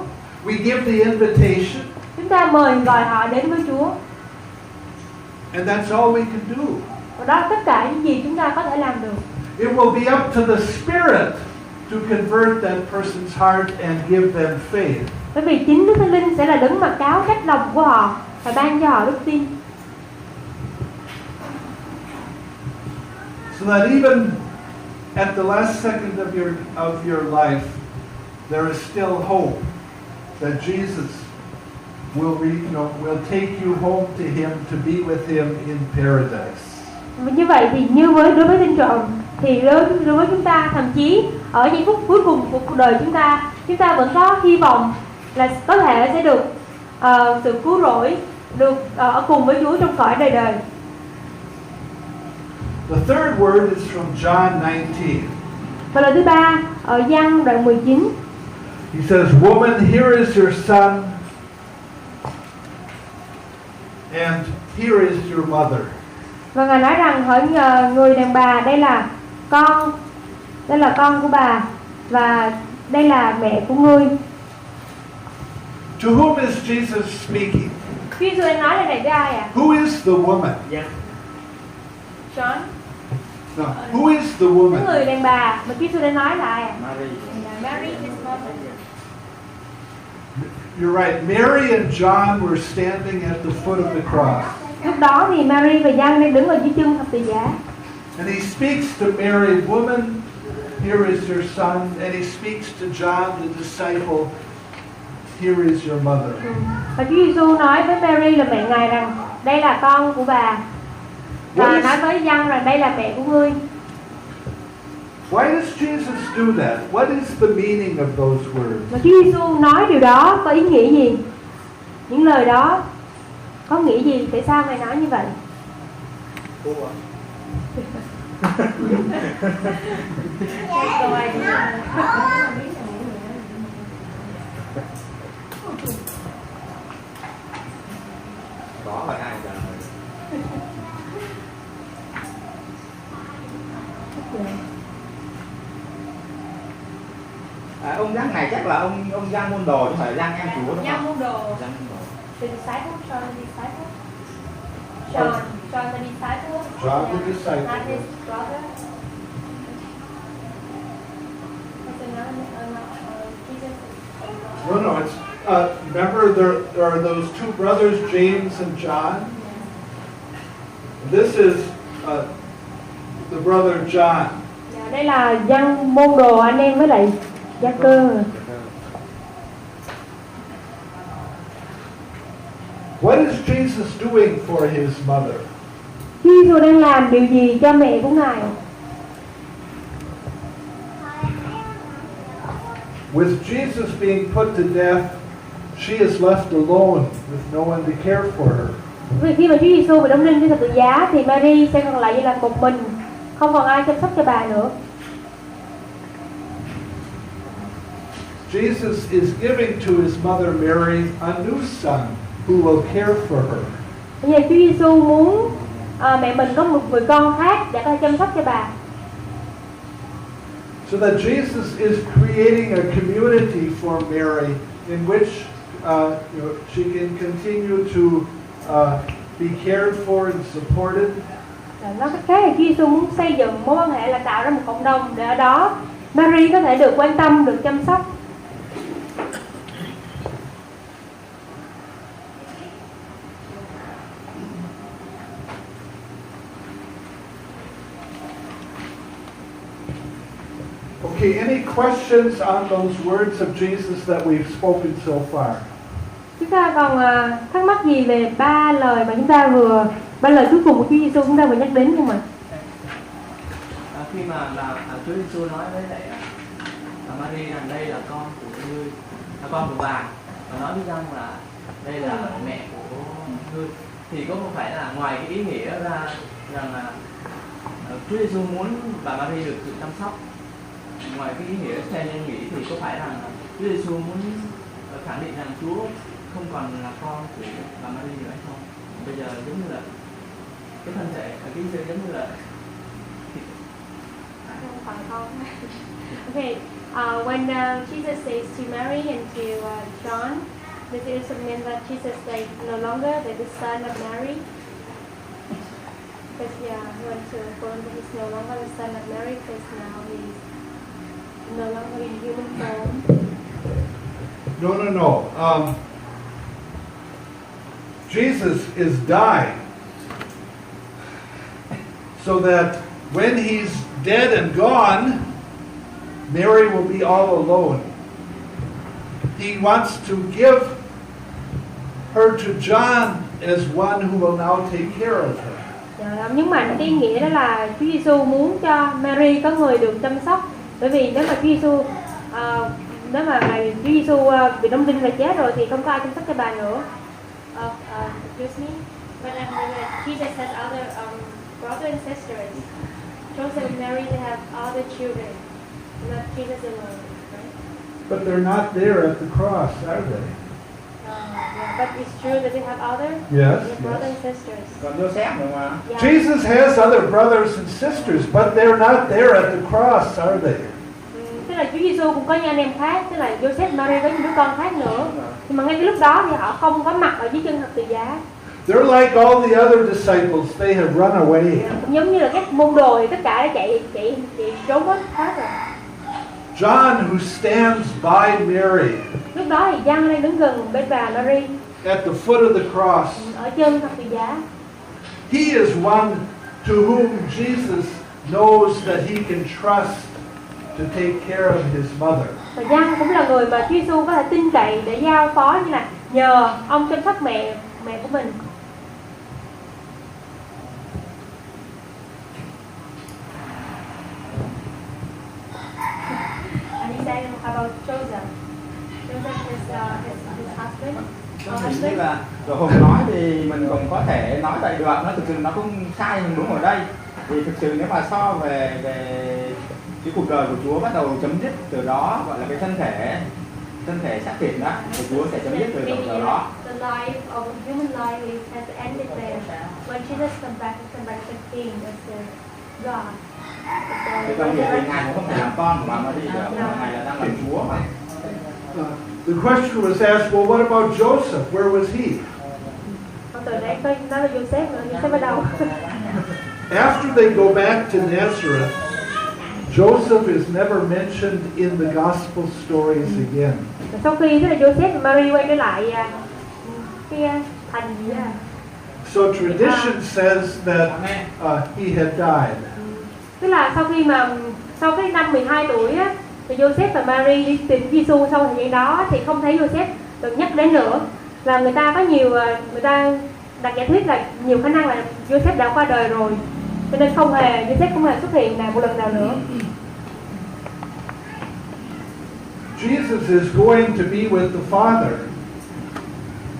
We give the invitation. Chúng ta mời gọi họ đến với Chúa. And that's all we can do. Và đó tất cả những gì chúng ta có thể làm được. It will be up to the Spirit to convert that person's heart and give them faith. Bởi vì chính Đức Thánh Linh sẽ là đấng mà cáo trách lòng của họ và ban cho họ đức tin. So that even at the last second of your life, there is still hope that Jesus will take you home to Him to be with Him in paradise. Như vậy thì đối với tên trộm thì đối với chúng ta, thậm chí ở giây phút cuối cùng của cuộc đời chúng ta vẫn có hy vọng là có thể sẽ được sự cứu rỗi, được ở cùng với Chúa trong cõi đời đời. The third word is from John 19. Và lời thứ ba ở Giăng đoạn 19. He says, "Woman, here is your son, and here is your mother." Và Ngài nói rằng hỡi người đàn bà, đây là con, đây là con của bà và đây là mẹ của ngươi. To whom is Jesus speaking? Chúa Giêsu đang nói lời này với ai ạ? Who is the woman? John. No. Who is the Cái woman? người đàn bà mà Chúa Giêsu đang nói là ai ạ? Mary. Mary, his mother. You're right. Mary and John were standing at the foot of the cross. Lúc đó thì Mary và Giăng đang đứng ở dưới chân thập tự giá. And he speaks to Mary, woman, here is your son. And he speaks to John, the disciple, here is your mother. Và Chúa Giêsu nói với Mary là mẹ ngài rằng đây là con của bà. Và nói với Giăng rằng đây là mẹ của ngươi. Why does Jesus do that? What is the meaning of those words? Và Chúa Giêsu nói điều đó có ý nghĩa gì? Những lời đó có nghĩa gì? Tại sao ngài nói như vậy? Có hỏi ai trả lời. Ông Giang này chắc là ông Giang môn đồ chứ không phải Giang em chủ đúng không? Giăng môn đồ. Giang môn đồ. The disciple, John the disciple. John the disciple. John the disciple. Not his brother. No, it's remember there are those two brothers, James and John. This is the brother John. Đây là Giăng môn đồ anh em với lại Gia Cơ. What is Jesus doing for his mother? Chúa Giêsu đang làm điều gì cho mẹ của ngài? With Jesus being put to death, she is left alone with no one to care for her. Vì khi mà Chúa Giêsu bị đóng đinh trên thập tự giá thì Mary sẽ còn lại như là một mình, không còn ai chăm sóc cho bà nữa. Jesus is giving to his mother Mary a new son who will care for her. Bây giờ Chúa Giêsu muốn mẹ mình có một người con khác để có thể chăm sóc cho bà. So that Jesus is creating a community for Mary in which she can continue to be cared for and supported. Nói cách khác là Chúa Giêsu muốn xây dựng mối quan hệ là tạo ra một cộng đồng để ở đó Mary có thể được quan tâm, được chăm sóc. Okay, any questions on those words of Jesus that we've spoken so far? Chúng ta còn thắc mắc gì về ba lời mà ba lời cuối cùng của Chúa Giêsu chúng ta vừa nhắc đến không ạ? Khi mà Chúa Giêsu nói với lại Mary rằng đây là con của ngươi, là con của bà, và nói với rằng là đây là mẹ của ngươi, thì có không phải là ngoài cái ý nghĩa ra rằng là Chúa Giêsu muốn bà Mary được sự chăm sóc, ngoài cái ý nghĩa theo nhân nghĩ thì có phải rằng Chúa Giêsu muốn khẳng định rằng Chúa không còn là con của bà Mary nữa hay không? Bây giờ giống như là cái thân thể cái gì giống như là Okay, when Jesus says to Mary and to John, this is mean that Jesus is no longer the son of Mary. Because he went to affirm that he's no longer the son of Mary because now he's no longer in human form. No. Jesus is dying so that when he's dead and gone, Mary will be all alone. He wants to give her to John as one who will now take care of her. Nhấn mạnh cái ý nghĩa đó là Chúa Giêsu muốn cho Mary có người được chăm sóc, bởi vì nếu mà Chúa Giêsu Chúa Giêsu bị đóng đinh và chết rồi thì không có ai chăm sóc cho bà nữa. Excuse me, when Jesus has other brothers and sisters, Joseph and Mary they have other children, not Jesus alone, right? But they're not there at the cross, are they? Yeah. But it's true that they have other Yes, brothers yes. and sisters. Còn Joseph nữa mà. Yeah. Jesus has other brothers and sisters, but they're not there at the cross, are they? Tức là Chúa Giêsu cũng có những anh em khác, tức là Joseph, Mary với những đứa con khác nữa. Nhưng mà ngay cái lúc đó thì họ không có mặt ở dưới chân thập tự giá. They're like all the other disciples, they have run away. Cũng giống như là các môn đồ thì tất cả đã chạy trốn hết rồi. John, who stands by Mary Lúc đó thì Giăng đang đứng gần bên bà Mary at the foot of the cross, ở chân thập tự giá. he is one to whom Jesus knows that he can trust to take care of his mother. Và Giăng cũng là người mà Chúa Giêsu có thể tin cậy để giao phó, như là nhờ ông chăm sóc mẹ của mình. And he said about Joseph. Joseph is his husband. Hình như là rồi hôm nói thì mình cũng có thể nói vậy được, nó thực sự nó cũng sai nhưng đúng ở đây. Thì thực sự nếu mà so về cái cuộc đời của Chúa bắt đầu chấm dứt từ đó, gọi là cái thân thể xác thịt đó, thì Chúa sẽ chấm dứt từ đầu đó. The life of human life has ended there. When Jesus come back as the King, as the God. Thì trong hiện tại Ngài cũng không phải làm con của bà Maria được, mà Ngài là đang làm Chúa mà. The question was asked, well, what about Joseph? Where was he? Từ nãy tôi nói là Joseph nữa, Joseph ở đâu? After they go back to Nazareth, Joseph is never mentioned in the gospel stories again. Sau khi tức là Joseph và Mary quay trở lại cái thành gì á. So tradition says that he had died. Tức là sau cái năm 12 tuổi á, thì Joseph và Mary đi tìm Giêsu. Sau thời gian đó thì không thấy Joseph được nhắc đến nữa. Là người ta đặt giả thuyết là nhiều khả năng là Joseph đã qua đời rồi, cho nên Joseph không hề xuất hiện một lần nào nữa. Jesus is going to be with the Father.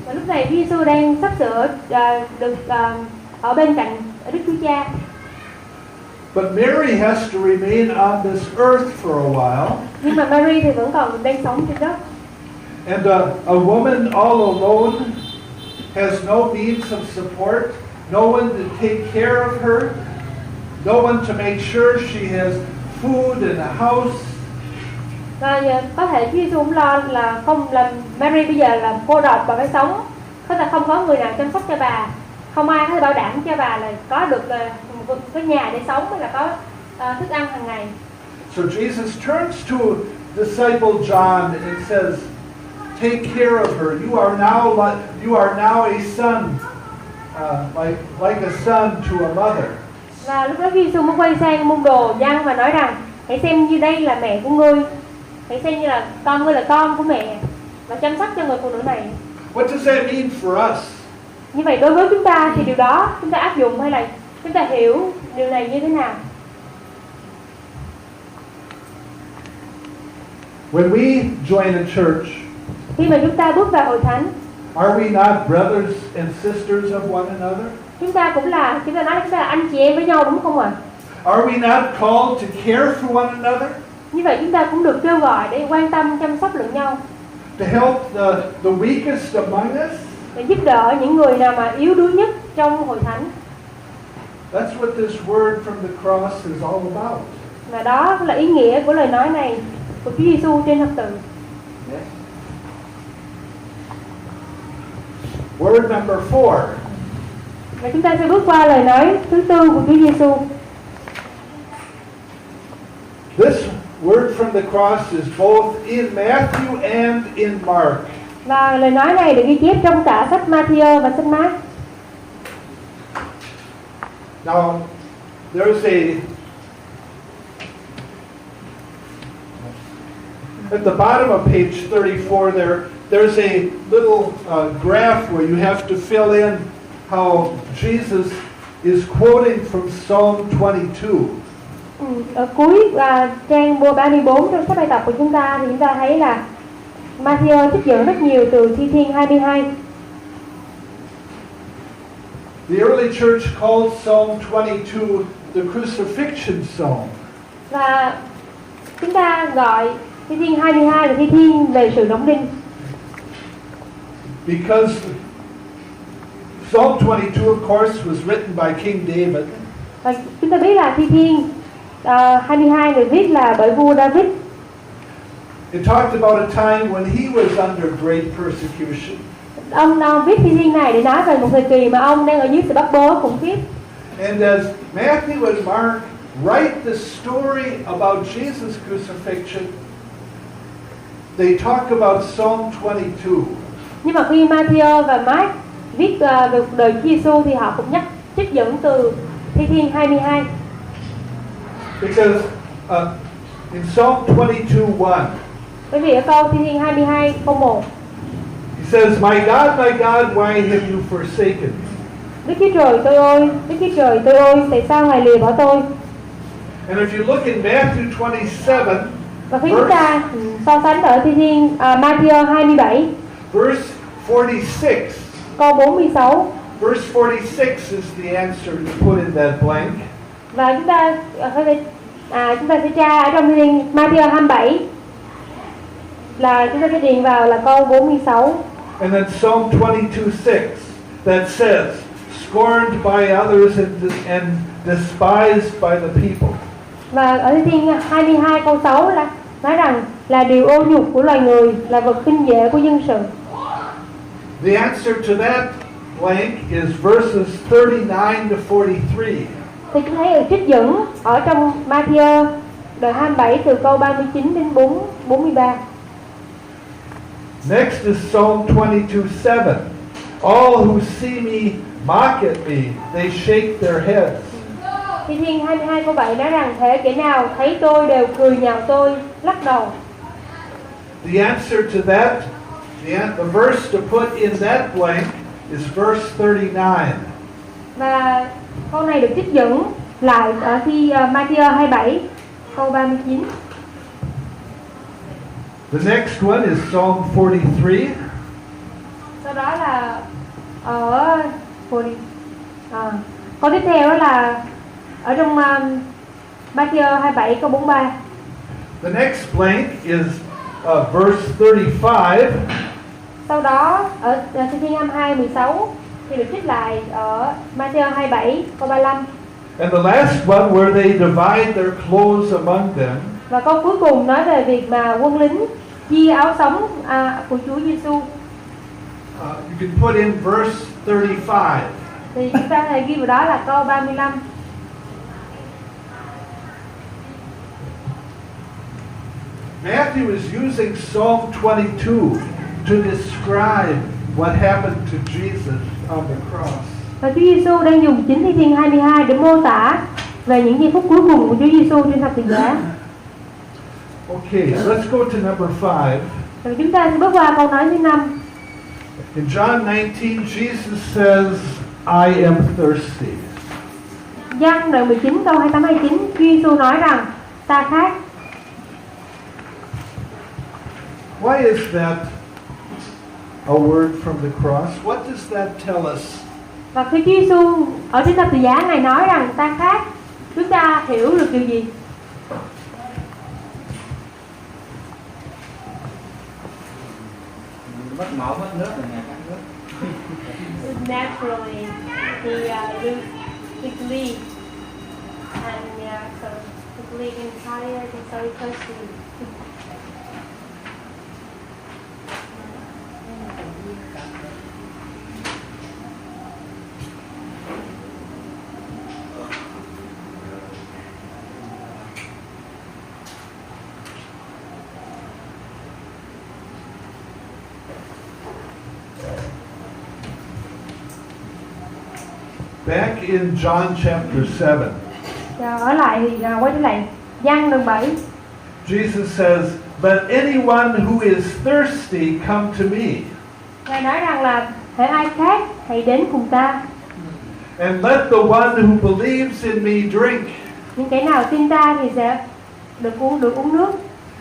Và lúc này Chúa Giêsu đang sắp sửa được ở bên cạnh Đức Chúa Cha. But Mary has to remain on this earth for a while. Nhưng mà Mary thì vẫn còn đang sống trên đất. And a woman all alone has no means of support, no one to take care of her, no one to make sure she has food and a house. Và có thể Chúa Giêsu cũng lo là Mary bây giờ là cô độc và phải sống, có thể không có người nào chăm sóc cho bà, không ai có thể bảo đảm cho bà là có được một cái nhà để sống hay là có thức ăn hàng ngày. So Jesus turns to disciple John and says, "Take care of her. You are now a son, like a son to a mother." Và lúc đó Chúa Giêsu mới quay sang môn đồ Giăng và nói rằng, hãy xem như đây là mẹ của ngươi, hãy xem như là con ngươi là con của mẹ, và chăm sóc cho người phụ nữ này. What does that mean for us? Như vậy đối với chúng ta thì điều đó chúng ta áp dụng hay là chúng ta hiểu điều này như thế nào? When we join a church, Khi mà chúng ta bước vào hội thánh, are we not brothers and sisters of one another? chúng ta nói chúng ta là anh chị em với nhau, đúng không ạ? Are we not called to care for one another? Như vậy chúng ta cũng được kêu gọi để quan tâm chăm sóc lẫn nhau, To help the weakest among us? để giúp đỡ những người nào mà yếu đuối nhất trong hội thánh. That's what this word from the cross is all about. Và đó là ý nghĩa của lời nói này của Chúa Giêsu trên thập tự. Yes. Word number 4. Và chúng ta sẽ bước qua lời nói thứ tư của Chúa Giêsu. This word from the cross is both in Matthew and in Mark. Và lời nói này được ghi chép trong cả sách Matthew và sách Mark. Now, there's at the bottom of page 34 there's a little graph where you have to fill in how Jesus is quoting from Psalm 22. Ở cuối trang 34 trong sách bài tập của chúng ta thì chúng ta thấy là Matthew trích dẫn rất nhiều từ Thi Thiên 22. The early church called Psalm 22 the crucifixion psalm. Và chúng ta gọi Thi Thiên 22 là Thi Thiên về sự đóng đinh. Because Psalm 22, of course, was written by King David. Và chúng ta biết là Thi Thiên 22 được viết là bởi vua David. It talked about a time when he was under great persecution. Ông viết Thi Thiên này để nói về một thời kỳ mà ông đang ở dưới sự bắt bớ khủng khiếp. And as Matthew and Mark write the story about Jesus' crucifixion, they talk about Psalm 22. Nhưng mà khi Matthew và Mark viết về cuộc đời Chúa Giêsu thì họ cũng nhắc trích dẫn từ Thi Thiên 22. Because in Psalm 22:1, Bởi vì ở câu Thi Thiên 22 câu 1, he says, my God, why have you forsaken me? Đức Chúa Trời tôi ơi, Đức Chúa Trời tôi ơi, tại sao Ngài lìa bỏ tôi? And if you look in Matthew 27, Và khi chúng ta so sánh ở Thi Thiên Matthew 27 verse 46, câu 46, verse 46 is the answer to put in that blank. và chúng ta sẽ tra ở trong Thi Thiên Matthew 27 là chúng ta sẽ điền vào là câu 46. And then Psalm 22:6 that says, scorned by others and despised by the people. Và ở Thi Thiên 22 câu 6 là nói rằng là điều ô nhục của loài người, là vật khinh dễ của dân sự. The answer to that blank is verses 39 to 43. Thì chúng thấy ở trích dẫn ở trong Matthew đoạn 27 từ câu 39 đến 43. Next is Psalm 22:7. All who see me mock at me, they shake their heads. Thi Thiên 22 câu 7 nói rằng thế kẻ nào thấy tôi đều cười nhạo tôi, lắc đầu. The answer to that, the verse to put in that blank is verse 39. Và câu này được trích dẫn lại ở khi Matthew 27 câu 39. The next one is Psalm 43. Sau đó là ở câu tiếp theo đó là ở trong Matthew 27 câu 43. The next blank is verse 35. Sau đó ở Thi Thiên 22 16 thì được trích lại ở Matthew 27 câu 35. And the last one where they divide their clothes among them. Và câu cuối cùng nói về việc mà quân lính chia áo sống của Chúa Giêsu. You can put in verse 35. Thì chúng ta có thể ghi vào đó là câu 35. Matthew is using Psalm 22 to describe what happened to Jesus on the cross. Và Chúa Giêsu đang dùng chính Thi Thiên 22 để mô tả về những giây phút cuối cùng của Chúa Giêsu trên thập tự giá. Okay, let's go to number 5. Rồi chúng ta sẽ bước qua câu nói thứ 5. In John 19, Jesus says, I am thirsty. Giăng đoạn 19 câu 28-29, Chúa Giêsu nói rằng ta khát. Why is that a word from the cross? What does that tell us? Và khi Chúa Giêsu ở trên thập tự giá Ngài nói rằng ta khát, chúng ta hiểu được điều gì? Mất máu mất nước rồi, Ngài khát nước. Naturally, he lose his lead, and so his lead is tired and so thirsty. Back in John chapter 7, Ở lại thì quay trở lại Giăng đoạn 7. Jesus says, let anyone who is thirsty come to me. Ngài nói rằng là hễ ai khát hãy đến cùng ta. And let the one who believes in me drink. Những kẻ nào tin ta thì sẽ được uống nước.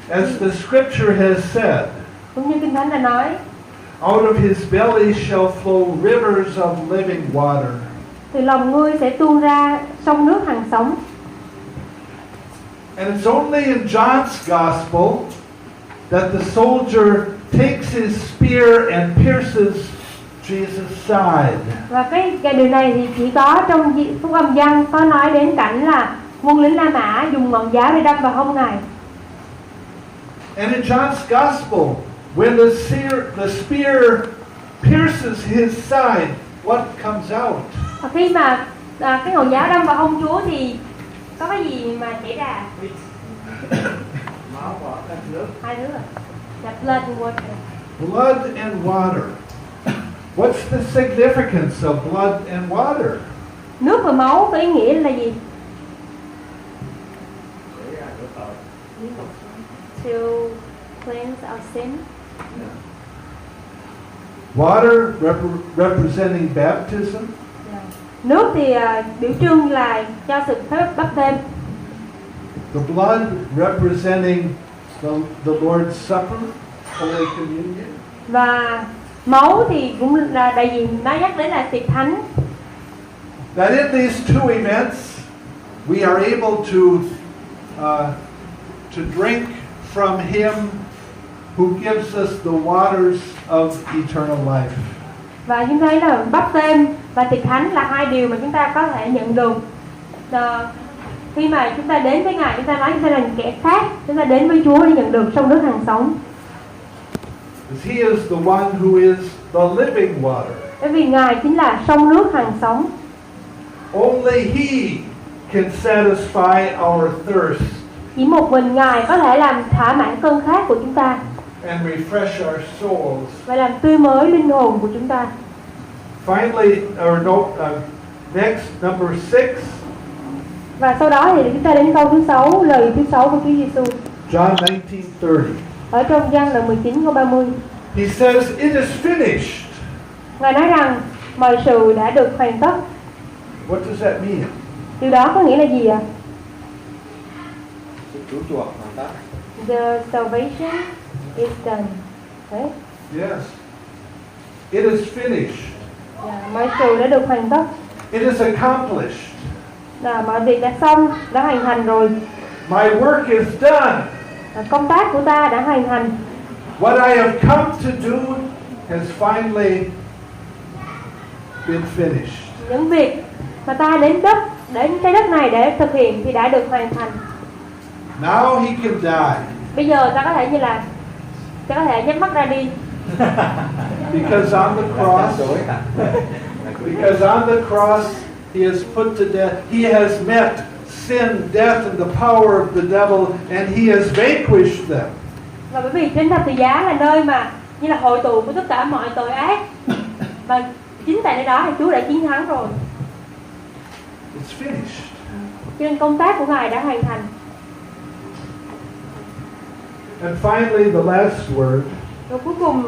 As the scripture has said, Cũng như Kinh Thánh đã nói, out of his belly shall flow rivers of living water. từ lòng ngươi sẽ tuôn ra sông nước hằng sống. And it's only in John's gospel that the soldier takes his spear and pierces Jesus' side. Và cái điều này thì chỉ có trong phúc âm Giăng có nói đến cảnh là quân lính La Mã dùng ngọn giáo để đâm vào hông Ngài. And in John's Gospel, when the spear pierces his side, what comes out? Và khi mà cái ngọn giáo đâm vào hông Chúa thì có cái gì mà xảy ra? Máu của các nước. Hai thứ rồi. Là blood and water. Blood and water. What's the significance of blood and water? Nước và máu có ý nghĩa là gì? To cleanse our sin. Water representing baptism. Nước thì biểu trưng là cho sự phép báp têm. The blood representing the Lord's Supper, Holy Communion. Và máu thì cũng là đại diện nó nhắc đến là tiệc thánh. That in these two events we are able to drink from Him who gives us the waters of eternal life. Và chúng thấy là báp têm và tiệc thánh là hai điều mà chúng ta có thể nhận được. Khi mà chúng ta đến với Ngài, chúng ta nói chúng ta là kẻ khác, chúng ta đến với Chúa để nhận được sông nước hằng sống. He is the one who is the living water. Bởi vì Ngài chính là sông nước hằng sống. Only He can satisfy our thirst Chỉ một mình Ngài có thể làm thỏa mãn cơn khát của chúng ta and refresh our souls. và làm tươi mới linh hồn của chúng ta. Finally, next, number 6. Và sau đó thì chúng ta đến câu thứ 6, lời thứ 6 của Chúa Giêsu. John 19:30. Ở trong Giăng đoạn 19 câu 30. He says, "It is finished." Ngài nói rằng mọi sự đã được hoàn tất. What does that mean? Điều đó có nghĩa là gì ạ? Sự cứu chuộc hoàn tất. The salvation is done. Đấy. Yes. It is finished. Mọi sự đã được hoàn tất. It is accomplished. Mọi việc đã xong, đã hoàn thành rồi. My work is done. Công tác của ta đã hoàn thành. What I have come to do has finally been finished. Những việc mà ta đến trái đất này để thực hiện thì đã được hoàn thành. Now he can die. Bây giờ ta có thể nhắm mắt ra đi. Because on the cross he has put to death. He has met sin, death, and the power of the devil, and he has vanquished them. Và bởi vì trên thập tự giá là nơi mà như là hội tụ của tất cả mọi tội ác, và chính tại nơi đó thì Chúa đã chiến thắng rồi. It's finished. Cho nên công tác của Ngài đã hoàn thành. And finally, the last word. Rồi cuối cùng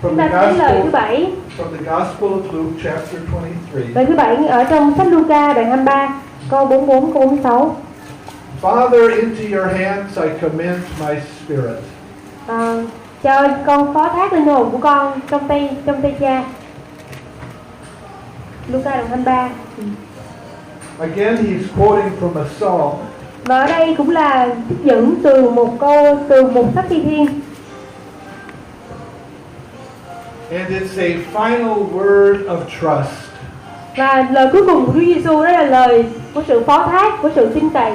From chúng the ta đến lời thứ 7. From the Gospel of Luke, chapter 23. Lời thứ 7 ở trong sách Luca đoạn 23, câu 44 câu 46. Father, into your hands I commend my spirit. Cho con phó thác linh hồn của con trong tay Cha. Luca đoạn 23. Again, he's quoting from a psalm. Và ở đây cũng là trích dẫn từ một sách thi thiên. And it's a final word of trust. Và lời cuối cùng của Chúa Giêsu đó là lời của sự phó thác, của sự tin cậy.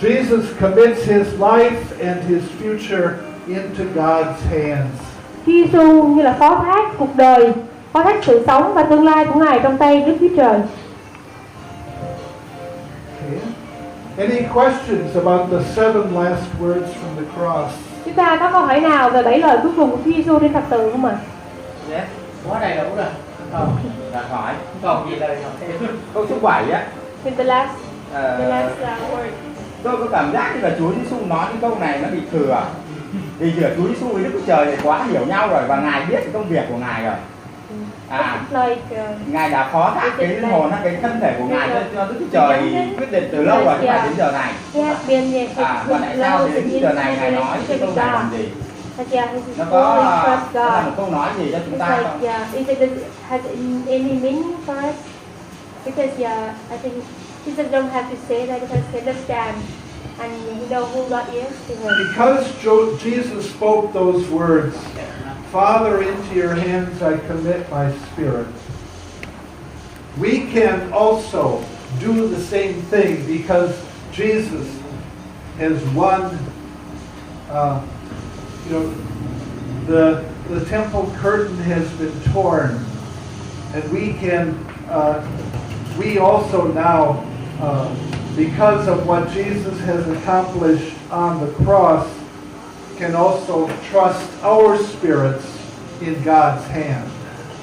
Jesus commits his life and his future into God's hands. Chúa Giêsu như là phó thác cuộc đời, phó thác sự sống và tương lai của Ngài trong tay Đức Chúa Trời. Okay. Any questions about the 7 last words from the cross? Chúng ta có câu hỏi nào về 7 lời cuối cùng của Chúa Giêsu trên thập tự không ạ? Yes, quá đầy đủ rồi. Không, Là hỏi. còn gì lời học thêm? Câu số 7 á. In the last word. Tôi có cảm giác như là Chúa Giêsu nói cái câu này nó bị thừa. Vì giữa Chúa Giêsu với Đức Chúa Trời thì quá hiểu nhau rồi và Ngài biết cái công việc của Ngài rồi. Ngài đã phó thác cái linh hồn, cái thân thể của Ngài cho Đức Chúa Trời quyết định từ lâu rồi, không phải đến giờ này. Và tại sao đến giờ này Ngài nói cái câu này làm gì? Nó có là một câu nói gì cho chúng ta không? Has any meaning for us? Because I think Jesus don't have to say that because he understand and he know who God is. Because Jesus spoke those words, Father, into your hands I commit my spirit. We can also do the same thing because Jesus has won. The temple curtain has been torn, and we also now, because of what Jesus has accomplished on the cross, can also trust our spirits in God's hand.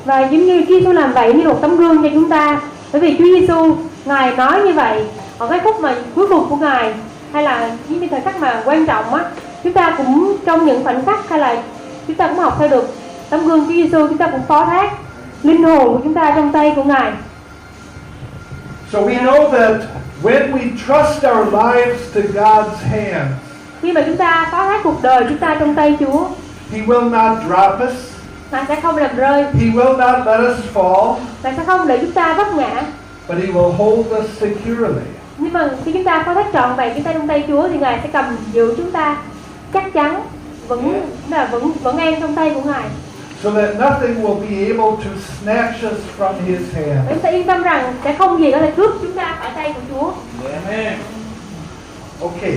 Và giống như Chúa Giêsu làm vậy như một tấm gương cho chúng ta, bởi vì Chúa Giêsu Ngài nói như vậy ở cái phút mà cuối cùng của Ngài, hay là những cái thời khắc mà quan trọng á, chúng ta cũng trong những khoảnh khắc hay là chúng ta cũng học theo được tấm gương Chúa Giêsu, chúng ta cũng phó thác linh hồn của chúng ta trong tay của Ngài. So we know that when we trust our lives to God's hands, khi mà chúng ta phó thác cuộc đời chúng ta trong tay Chúa, He will not drop us. Ngài sẽ không làm rơi. He will not let us fall. Ngài sẽ không để chúng ta vấp ngã. But He will hold us securely. Nhưng mà khi chúng ta phó thác trọn vẹn chúng ta trong tay Chúa thì Ngài sẽ cầm giữ chúng ta chắc chắn vẫn an trong tay của Ngài. So that nothing will be able to snatch us from His hand. Chúng ta yên tâm rằng sẽ không gì có thể cướp chúng ta khỏi tay của Chúa. Amen. Okay.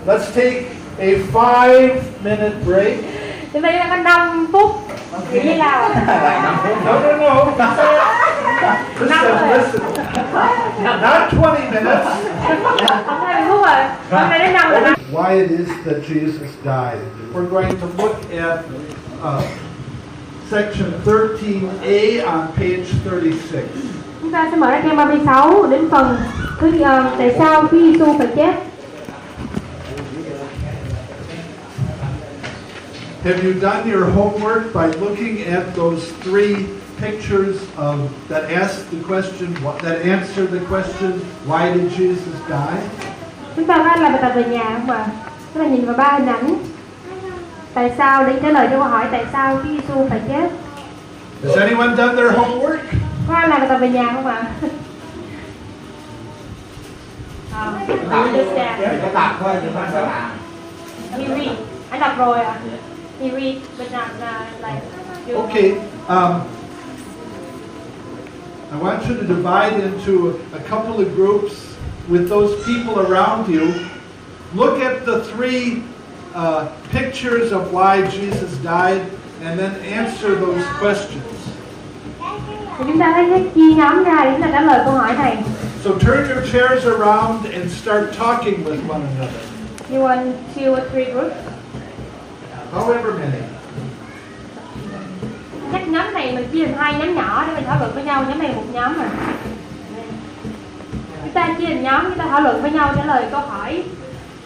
Let's take a 5-minute break. Chúng ta có 5 phút nghỉ như nào? No. Listen. Not 20 minutes. Không 20 phút rồi. Hôm nay đến 5 rồi. Why it is that Jesus died. We're going to look at section 13A on page 36. Chúng ta sẽ mở ra trang 36 đến phần tại sao Chúa Giêsu phải chết. Have you done your homework by looking at those 3 pictures that ask the question, that answer the question, why did Jesus die? Chúng ta có làm bài tập về nhà không ạ? Chúng ta nhìn vào 3 hình ảnh. Tại sao để trả lời cho câu hỏi tại sao Chúa Giêsu phải chết? Has anyone done their homework? Có ai làm bài tập về nhà không ạ? Cái tập thôi chứ không phải làm. He read. Anh đọc rồi ạ. He read, but not like. Okay. I want you to divide into a couple of groups with those people around you. Look at the 3 pictures of why Jesus died, and then answer those questions. Thì chúng ta hãy chia nhóm ra để chúng ta trả lời câu hỏi này. So turn your chairs around and start talking with one another. You want 2 or 3 groups? However many. Chắc nhóm này mình chia thành 2 nhóm nhỏ để mình thảo luận với nhau, nhóm này một nhóm mà. Chúng ta chia thành nhóm, chúng ta thảo luận với nhau trả lời câu hỏi.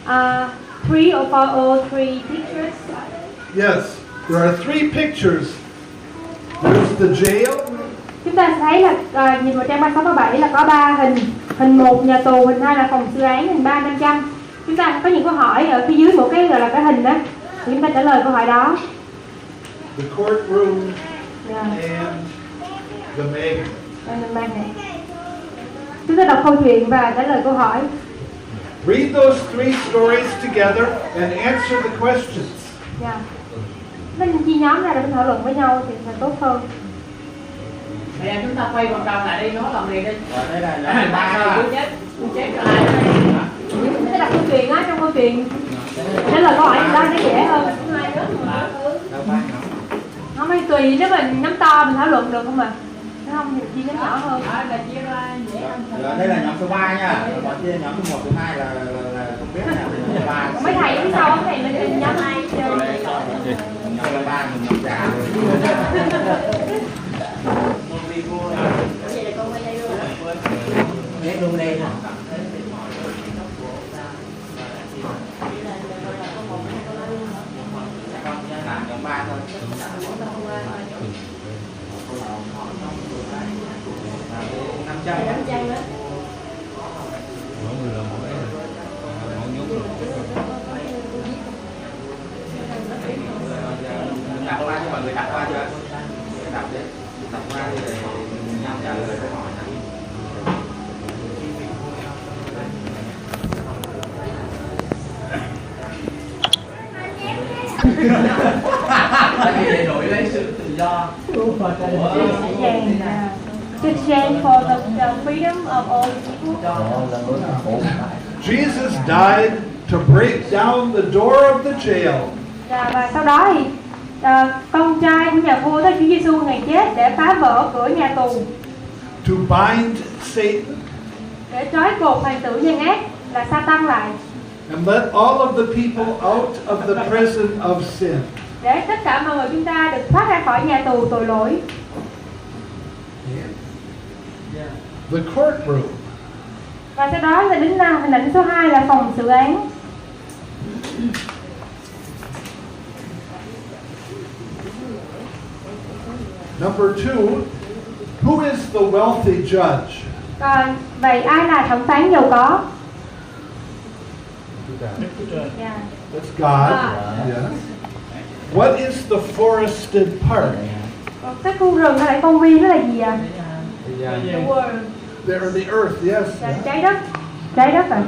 3 or 4 or 3 pictures. Yes, there are 3 pictures. There's the jail. Chúng ta thấy là nhìn vào trang 36-37 là có 3 hình. Hình 1 nhà tù, hình 2 là phòng xử án, hình 3 nam châm. Chúng ta có những câu hỏi ở phía dưới một cái gọi là cái hình đó. Thì chúng ta trả lời câu hỏi đó. The courtroom Yeah. and the magnet. Chúng ta đọc câu chuyện và trả lời câu hỏi. Read those 3 stories together and answer the questions. Yeah. Mình chia nhóm ra để mình thảo luận với nhau thì sẽ tốt hơn. Bây giờ chúng ta quay vòng tròn lại đi, nói làm liền đi. Đây là ba Tôi chết cho ai? Chúng ta đọc câu chuyện á, trong câu chuyện trả lời câu hỏi đó nó dễ hơn. Không phải tùy nếu mình nhóm to mình thảo luận được không ạ? Nếu không thì chia nhóm nhỏ hơn. Là chia ra dễ hơn. đây là nhóm số 3 nha. Còn chia nhóm số 1, số 2 là không biết nào. Nhóm 3. Mấy thầy phía sau thầy mình nhóm 2 chơi. Nhóm 3 mình nhóm già. Vậy là con quay đây luôn. Biết luôn đây nè. Nhóm 3 thôi. 500 đó. Mỗi người là mỗi nhóm rồi. Đặt qua cho mọi người đặt qua chưa? Đặt đấy. Đặt qua thì nhau trả lời câu hỏi này. Tại vì để đổi lấy sự tự do của To exchange for the freedom of all people. Jesus died to break down the door of the jail. Và sau đó thì con trai của nhà vua đó Chúa Giêsu ngày chết để phá vỡ cửa nhà tù, To bind Satan để trói cột hoàng tử nhân ác là Sa-tan lại, and let all of the people out of the prison of sin. để tất cả mọi người chúng ta được thoát ra khỏi nhà tù tội lỗi. The courtroom. Và sau đó là đến hình ảnh số 2 là phòng xử án. Number 2, who is the wealthy judge? Còn vậy ai là thẩm phán giàu có? Yeah. That's God. Yes. What is the forested part? Còn cái khu rừng hay là công viên đó là gì ạ? The world. There, the earth, yes. Là trái đất ạ.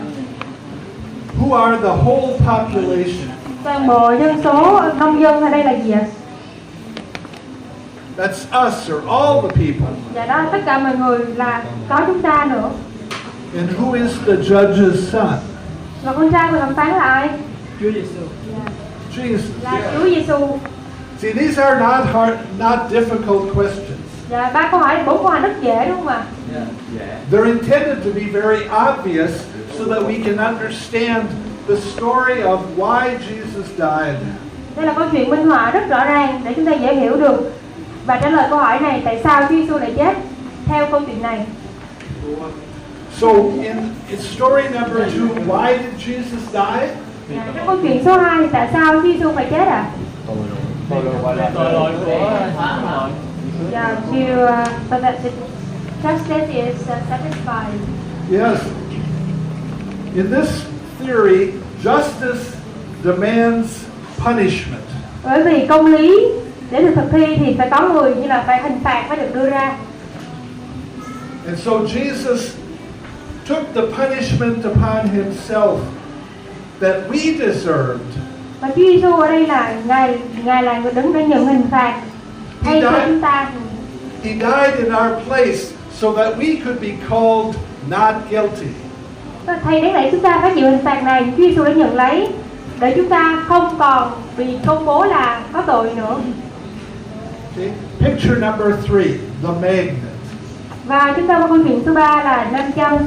Who are the whole population? Toàn bộ dân số công dân ở đây là gì ạ? That's us or all the people. Dạ đó, tất cả mọi người là có chúng ta nữa. And who is the judge's son? Và con trai của thẩm phán là ai? Chúa Giêsu. Jesus. Là Chúa Giêsu. See, these are not difficult questions. Dạ, 4 câu hỏi rất dễ đúng không ạ? They're intended to be very obvious so that we can understand the story of why Jesus died. Đây là câu chuyện minh họa rất rõ ràng để chúng ta dễ hiểu được và trả lời câu hỏi này, tại sao Chúa Giêsu lại chết theo câu chuyện này. So in story number 2, why did Jesus die? Trong câu chuyện số 2 thì tại sao Chúa Giêsu phải chết ạ? Tội lỗi của hóa tội. Yeah, so that the justice is satisfied. Yes. In this theory, justice demands punishment. Bởi vì công lý để được thực thi thì phải có người, như là phải hình phạt phải được đưa ra. And so Jesus took the punishment upon himself that we deserved. Và Chúa Giêsu ở đây là ngài là người đứng để nhận hình phạt thay cho chúng ta. He died in our place so that we could be called not guilty. Thay đáng lẽ chúng ta phải chịu hình phạt này, Chúa Giêsu đã nhận lấy để chúng ta không còn bị công bố là có tội nữa. Okay. Picture number 3, the magnet. Và chúng ta có câu chuyện số 3 là nam châm.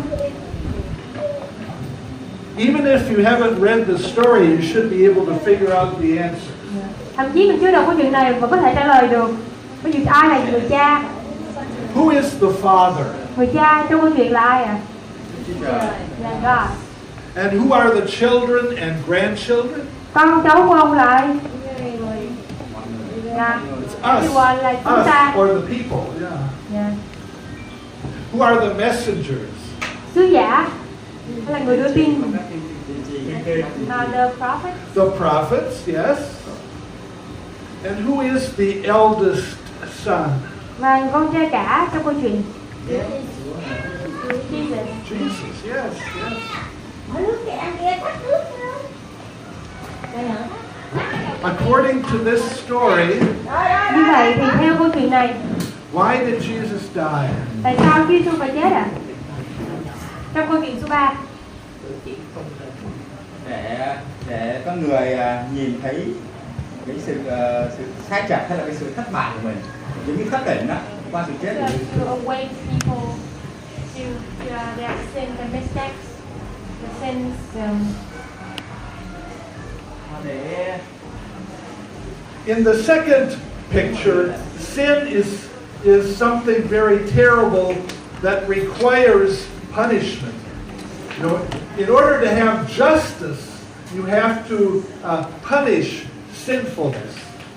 Even if you haven't read the story, you should be able to figure out the answer. Thậm chí mình chưa đọc câu chuyện này mà có thể trả lời được. Ví dụ ai là người cha? Who is the father? Người cha trong câu chuyện là ai ạ? Là God. And who are the children and grandchildren? Con cháu của ông là ai? Yeah. It's us. Everyone là chúng ta. Us or the people, yeah. Yeah. Who are the messengers? Sứ giả hay là người đưa tin? The prophets. The prophets, yes. And who is the eldest son? Và con trai cả trong câu chuyện. Jesus, yes, yes. According to this story, Như vậy thì theo câu chuyện này, why did Jesus die? tại sao Chúa Giêsu phải chết ạ? Trong câu chuyện số 3. Để có người nhìn thấy cái sự sai trật hay là cái sự thất bại của mình, giống như thất tỉnh đó, qua sự chết của Giêsu. To awake people to their sins and mistakes, the sins. Để In the second picture, sin is something very terrible that requires punishment. You know, in order to have justice, you have to punish sinfulness.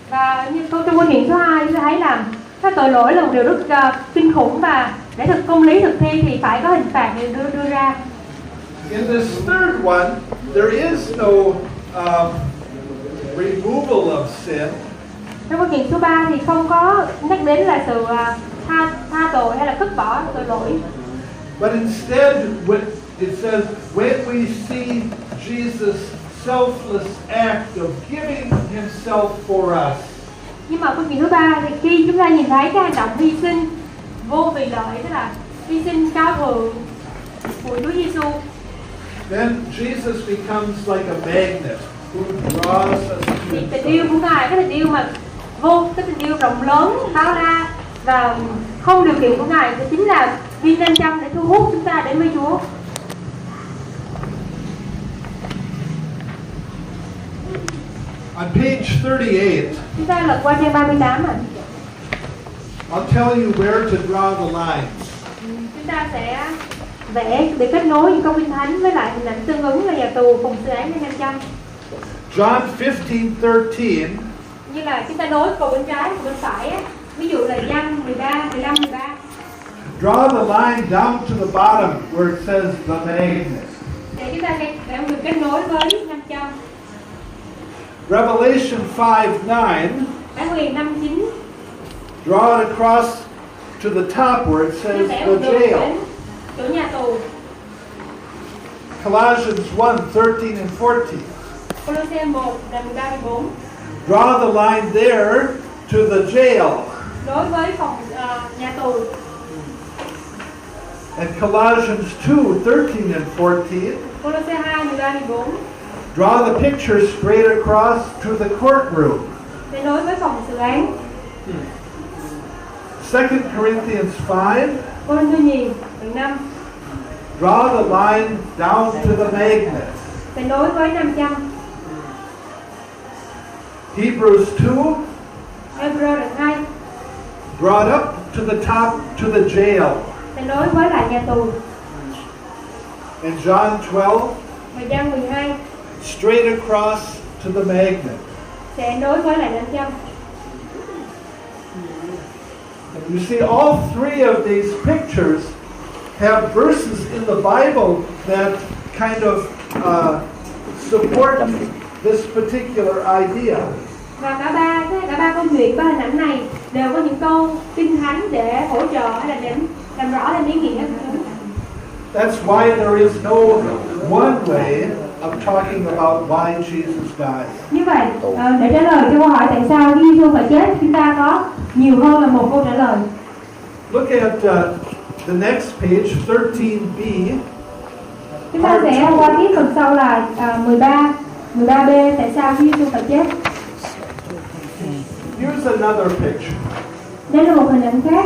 Và như trong câu chuyện số 2 chúng ta thấy là các tội lỗi là một điều rất kinh khủng và để thực công lý thực thi thì phải có hình phạt để đưa ra. In this third one, there is no removal of sin. Trong câu chuyện số 3 thì không có nhắc đến là sự tha tội hay là cất bỏ tội lỗi. But instead, it says, when we see Jesus selfless act of giving himself for us. Nhưng mà phương diện thứ ba thì khi chúng ta nhìn thấy cái hành động hy sinh vô vì lợi, tức là hy sinh cao thượng của Chúa Giêsu, Then Jesus becomes like a magnet who draws us to thì tình himself. yêu của Ngài, cái tình yêu mà cái tình yêu rộng lớn, bao la và không điều kiện của Ngài thì chính là viên nam châm để thu hút chúng ta đến với Chúa. On page 38, Chúng ta lật qua trang 38 ạ. I'll tell you where to draw the lines. Chúng ta sẽ vẽ để kết nối những câu kinh thánh với lại hình ảnh tương ứng là nhà tù cùng sự án bên 500. John 15:13. Như là chúng ta nối cầu bên trái và bên phải á. Ví dụ là Giăng 13, 15, 13. Draw the line down to the bottom where it says the magnet. Để chúng ta sẽ được kết nối với 500. Revelation 5:9. Bản quyền 59. Draw it across to the top where it Chúng says sẽ the được jail. đến chỗ nhà tù. Colossians 1:13 and 14. Colosse 1 là 13, 14. Draw the line there to the jail. Đối với phòng nhà tù. And Colossians 2:13 and 14. Colosse 2, 13, 14. Draw the picture straight across to the courtroom. Để nối với phòng xử án. 2 Corinthians 5. Colosse nhiều, đoạn 5. Draw the line down to the magnet. Để nối với 500. Hebrews 2. Hebrew đoạn 2. Draw it up to the top to the jail. Để nối với lại nhà tù. And John 12. Và Giăng 12 Straight across to the magnet. sẽ nối với lại 500. You see, all three of these pictures have verses in the Bible that kind of support this particular idea. Và cả ba câu chuyện, ba hình ảnh này đều có những câu kinh thánh để hỗ trợ hay là để làm rõ lên ý nghĩa. That's why there is no one way of talking about why Jesus died. Như vậy, để trả lời cho câu hỏi tại sao Chúa Giêsu phải chết, chúng ta có nhiều hơn là một câu trả lời. Look at the next page, 13b. Chúng ta sẽ qua tiếp phần sau là 13b, tại sao Chúa Giêsu phải chết. Here's another picture. Đây là một hình ảnh khác.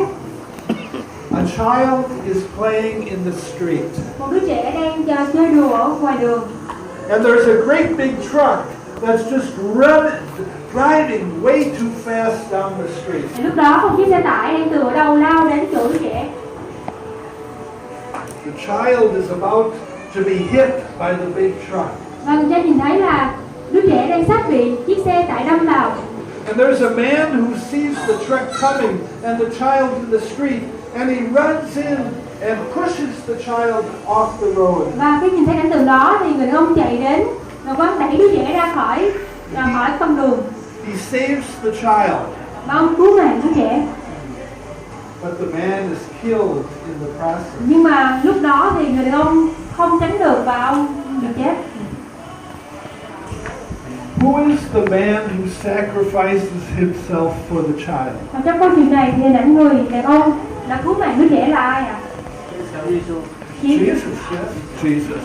A child is playing in the street. Một đứa trẻ đang chơi đùa ở ngoài đường. And there's a great big truck that's just driving way too fast down the street. Lúc đó một chiếc xe tải đang từ ở đâu lao đến chỗ đứa trẻ. The child is about to be hit by the big truck. Và người ta nhìn thấy là đứa trẻ đang sắp bị chiếc xe tải đâm vào. And there's a man who sees the truck coming and the child in the street, and he runs in and pushes the child off the road. Và khi nhìn thấy cảnh tượng đó thì người đàn ông chạy đến và quăng đẩy đứa trẻ ra khỏi con đường. He saves the child, Và ông cứu mạng đứa trẻ. but the man is killed in the process. Nhưng mà lúc đó thì người đàn ông không tránh được và ông bị chết. Who is the man who sacrifices himself for the child? Và trong câu chuyện này thì hình ảnh người đàn ông đã cứu mạng đứa trẻ là ai ạ? Jesus, yes, Jesus.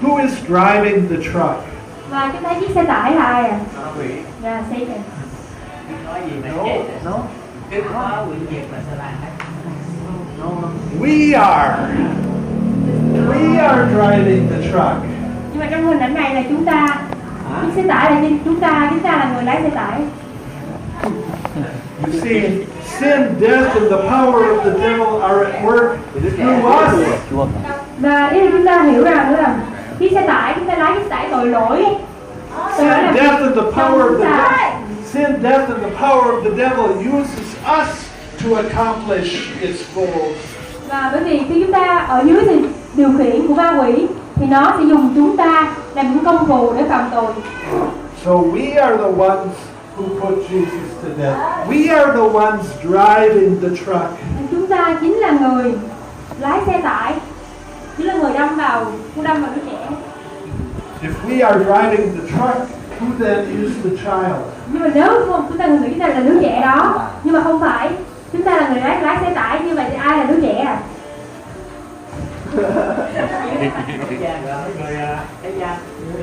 Who is driving the truck? Và chúng thấy chiếc xe tải là ai ạ? Là Satan. Nói gì mà chết rồi. Cái có quỷ diệt là sẽ làm hết. We are driving the truck. Nhưng mà trong hình ảnh này là chúng ta, chiếc xe tải là chúng ta là người lái xe tải. You see, sin, death, and the power of the devil are at work through us. Và ý là chúng ta hiểu rằng là chiếc xe tải, chúng ta lái chiếc xe tải tội lỗi. Sin, death, and the power of the devil. Sin, death, and the power of the devil uses us to accomplish its goals. Và bởi vì khi chúng ta ở dưới thì điều khiển của ma quỷ thì nó sẽ dùng chúng ta làm những công cụ để phạm tội. So we are the ones who put Jesus to death. We are the ones driving the truck. Chúng ta chính là người lái xe tải. chính là người đâm vào đứa trẻ. If we are driving the truck, who then is the child? Nhưng mà nếu không chúng ta nghĩ chúng ta là đứa trẻ đó, nhưng mà không phải, chúng ta là người lái xe tải, như vậy thì ai là đứa trẻ à?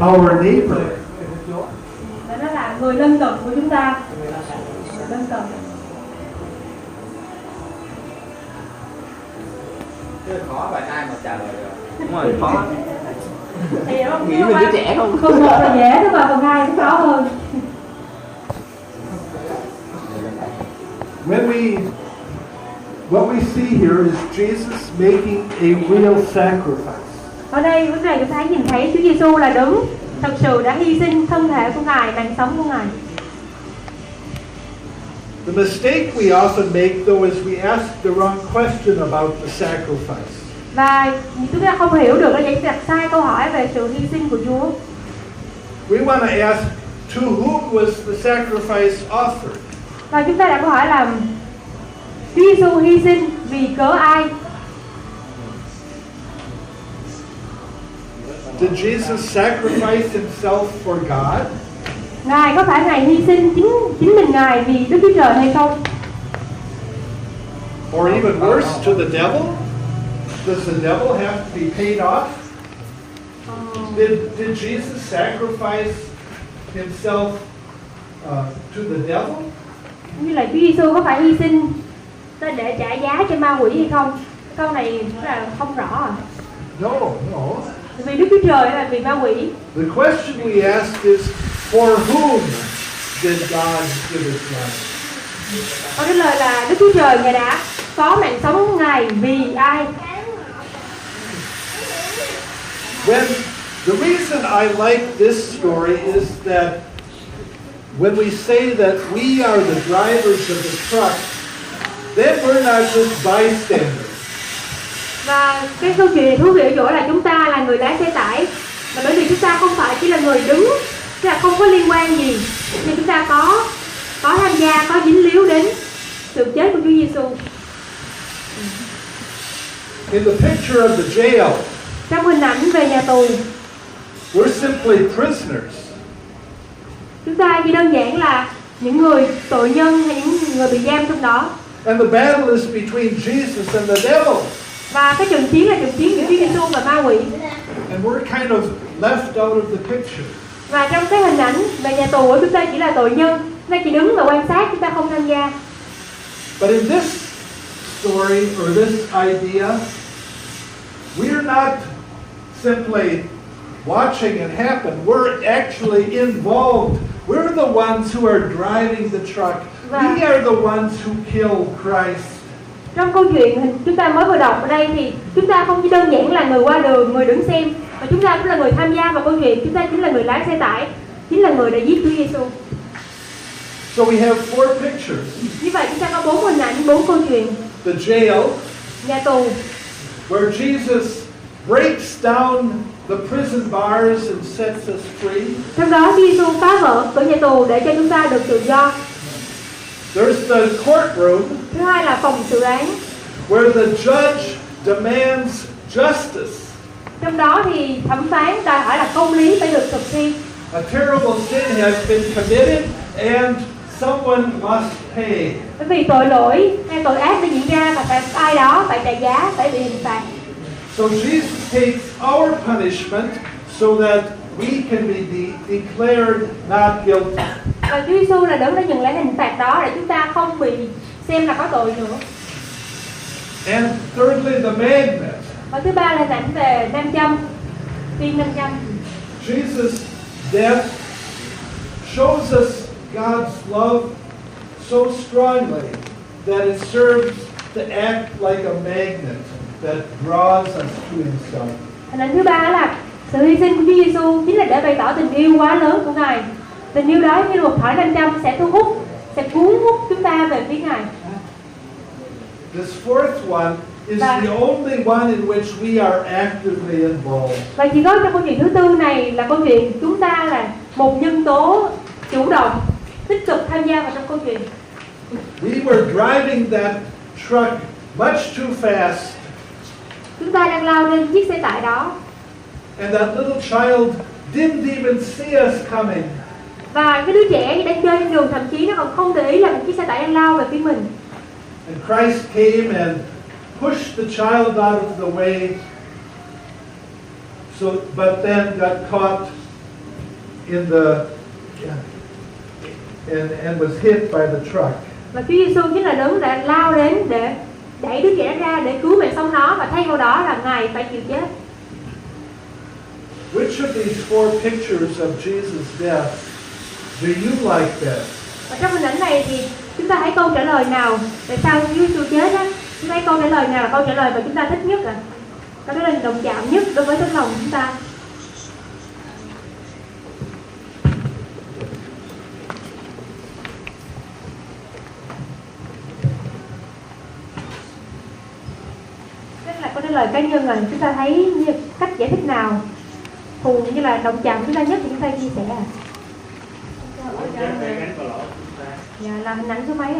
Our neighbor. Đó là người lân cận của chúng ta. Lân cận. Khó vậy ai mà trả lời được. Đúng rồi, khó. Thì Nghĩ về đứa trẻ không? Phần 1 là dễ, nhưng mà phần 2 cũng khó hơn. What we see here is Jesus making a real sacrifice. Ở đây lúc này chúng ta nhìn thấy Chúa Giêsu là Đấng thật sự đã hy sinh thân thể của Ngài, mạng sống của Ngài. The mistake we often make, though, is we ask the wrong question about the sacrifice. Và chúng ta không hiểu được là chúng ta đặt sai câu hỏi về sự hy sinh của Chúa. We want to ask, to whom was the sacrifice offered? Và chúng ta đặt câu hỏi là Chúa Giêsu hy sinh vì cớ ai? Did Jesus sacrifice himself for God? Ngài có phải Ngài hy sinh chính mình Ngài vì Đức Chúa Trời hay không? Or even worse, to the devil? Does the devil have to be paid off? Did Jesus sacrifice himself to the devil? Như là Chúa Giêsu có phải hy sinh để trả giá cho ma quỷ hay không? Câu này là không rõ. No. Vì Đức Chúa Trời hay là vì ma quỷ? The question we ask is, for whom did God give his life? Câu trả lời là Đức Chúa Trời Ngài đã có mạng sống của Ngài vì ai? The reason I like this story is that when we say that we are the drivers of the truck, then we're not just bystanders. Và cái câu chuyện thú vị ở chỗ là chúng ta là người lái xe tải, và bởi vì chúng ta không phải chỉ là người đứng, tức là không có liên quan gì, nhưng chúng ta có tham gia, có dính líu đến sự chết của Chúa Giêsu. In the picture of the jail, Trong hình ảnh về nhà tù, we're simply prisoners. chúng ta chỉ đơn giản là những người tội nhân hay những người bị giam trong đó. And the battle is between Jesus and the devil. Và cái trận chiến là trận chiến giữa Chúa Giêsu và ma quỷ. And we're kind of left out of the picture. Và trong cái hình ảnh về nhà tù của chúng ta chỉ là tội nhân, chúng ta chỉ đứng và quan sát, chúng ta không tham gia. But in this story, or this idea, we're not simply watching it happen. We're actually involved. We're the ones who are driving the truck. We are the ones who killed Christ. Trong câu chuyện chúng ta mới vừa đọc ở đây thì chúng ta không chỉ đơn giản là người qua đường, người đứng xem, mà chúng ta cũng là người tham gia vào câu chuyện. Chúng ta chính là người lái xe tải, chính là người đã giết Chúa Giêsu. So we have 4 pictures. Như vậy chúng ta có 4 hình ảnh, 4 câu chuyện. The jail, Nhà tù, where Jesus breaks down the prison bars and sets us free. trong đó Chúa Giêsu phá vỡ cửa nhà tù để cho chúng ta được tự do. There's the courtroom, Thứ hai là phòng xử án, where the judge demands justice. trong đó thì thẩm phán đòi hỏi là công lý phải được thực thi. A terrible sin has been committed and someone must pay. Bởi vì tội lỗi hay tội ác đã diễn ra và phải ai đó phải trả giá, phải bị hình phạt. So Jesus takes our punishment so that we can be declared not guilty. Và Chúa Giêsu là Đấng đã nhận lấy hình phạt đó để chúng ta không bị xem là có tội nữa. And thirdly, the magnet. Và thứ ba là hình ảnh về nam châm, viên nam châm. Jesus' death shows us God's love so strongly that it serves to act like a magnet that draws us to Himself. Hình ảnh thứ ba là sự hy sinh của Chúa Giêsu chính là để bày tỏ tình yêu quá lớn của Ngài. Tình yêu đó như một thỏi nam châm sẽ thu hút, sẽ cuốn hút chúng ta về phía Ngài. This fourth one is the only one in which we are actively involved. Và chỉ có trong câu chuyện thứ tư này là câu chuyện chúng ta là một nhân tố chủ động, tích cực tham gia vào trong câu chuyện. We were driving that truck much too fast Chúng ta đang lao lên chiếc xe tải đó. And that little child didn't even see us coming. Và cái đứa trẻ đang chơi trên đường, thậm chí nó còn không để ý là một chiếc xe tải đang lao về phía mình. And Christ came and pushed the child out of the way. So, but then got caught in the and was hit by the truck. Và Chúa Giêsu chính là đấng đã lao đến để đẩy đứa trẻ ra để cứu mẹ sống nó, và thay vào đó là Ngài phải chịu chết. Which of these four pictures of Jesus' death do you like best? Và trong hình ảnh này thì chúng ta hãy câu trả lời nào tại sao Chúa Giêsu chết á? Chúng ta hãy câu trả lời nào là câu trả lời mà chúng ta thích nhất câu trả lời đồng chạm nhất đối với tấm lòng chúng ta. Là câu trả lời cá nhân, rồi chúng ta thấy như cách giải thích nào cùng như là đồng chạm chúng ta nhất thì chúng ta chia sẻ. Dạ, là hình ảnh số mấy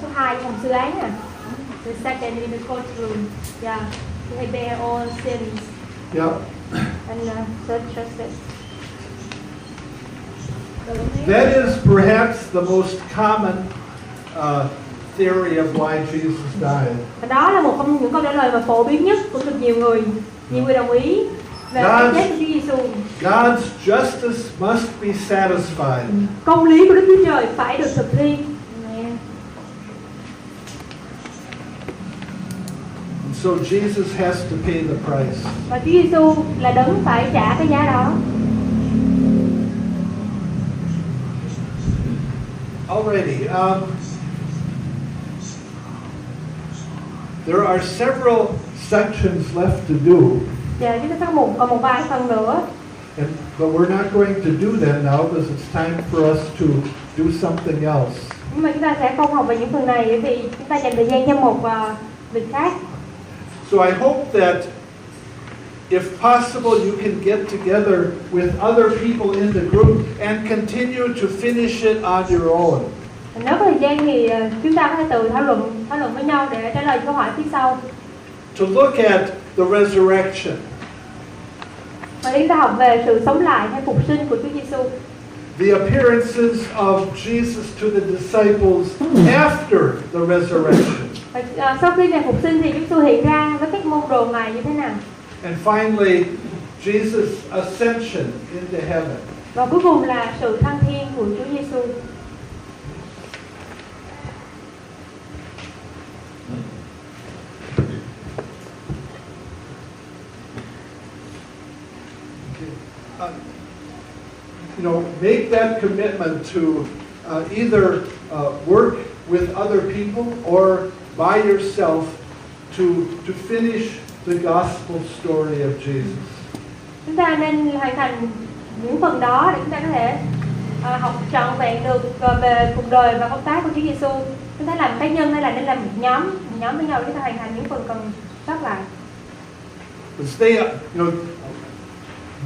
số 2 phòng xử án The second in the courtroom. Yeah, they bear all sins. Yep. And such justice. That is perhaps the most common theory of why Jesus died. Và đó là một trong những câu trả lời mà phổ biến nhất, cũng được nhiều người đồng ý về cái chết của Chúa Giêsu. God's justice must be satisfied. Công lý của Đức Chúa Trời phải được thực thi. And so Jesus has to pay the price. Và Chúa Giêsu là đấng phải trả cái giá đó. Alrighty. There are several sections left to do. Dạ, chúng ta còn một vài phần nữa. But we're not going to do that now because it's time for us to do something else. Nhưng mà chúng ta sẽ không học về những phần này bởi vì chúng ta dành thời gian cho một việc khác. So I hope that if possible you can get together with other people in the group and continue to finish it on your own. Nếu có thời gian thì chúng ta có thể tự thảo luận với nhau để trả lời câu hỏi phía sau. To look at the resurrection. Và chúng ta học về sự sống lại hay phục sinh của Chúa Giêsu. The appearances of Jesus to the disciples after the resurrection. Và sau khi Ngài phục sinh thì Chúa Giêsu hiện ra với các môn đồ Ngài như thế nào? And finally, Jesus' ascension into heaven. Và cuối cùng là sự thăng thiên của Chúa Giêsu. Make that commitment to either work with other people or by yourself to finish the gospel story of Jesus. Chúng ta nên hoàn thành những phần đó để chúng ta có thể học trọn vẹn được về cuộc đời và công tác của Chúa Giêsu. Chúng ta làm cá nhân hay là nên làm một nhóm với nhau để chúng ta hoàn thành những phần còn sót lại.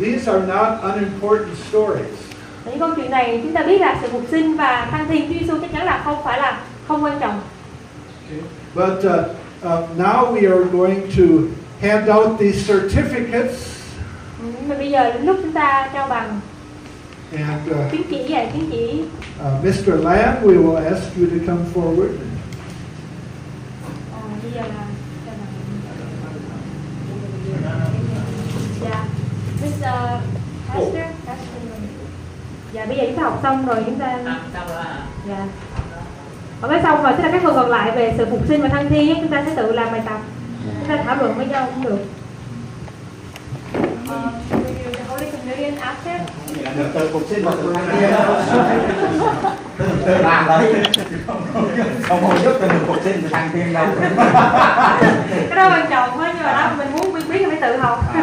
These are not unimportant stories. Những câu chuyện này chúng ta biết là sự phục sinh và thăng thiên Chúa Giêsu chắc chắn là không quan trọng. But now we are going to hand out these certificates. Mà bây giờ đến lúc chúng ta trao bằng And chứng chỉ. Mr. Lamb, we will ask you to come forward. Bây giờ là trao bằng. Yeah. Mr. Pastor. Dạ, bây giờ chúng ta học xong rồi chúng ta. Dạ. Học cái xong rồi, tức là các phần còn lại về sự phục sinh và thăng thiên chúng ta sẽ tự làm bài tập. Chúng ta thảo luận với nhau cũng được. Holy Communion after. Được tự phục sinh và tự thăng thiên. Tự làm đấy. Không hồi giúp tự phục sinh và thăng thiên đâu. Cái đó quan trọng quá, nhưng mà đó mình muốn biết thì phải tự học.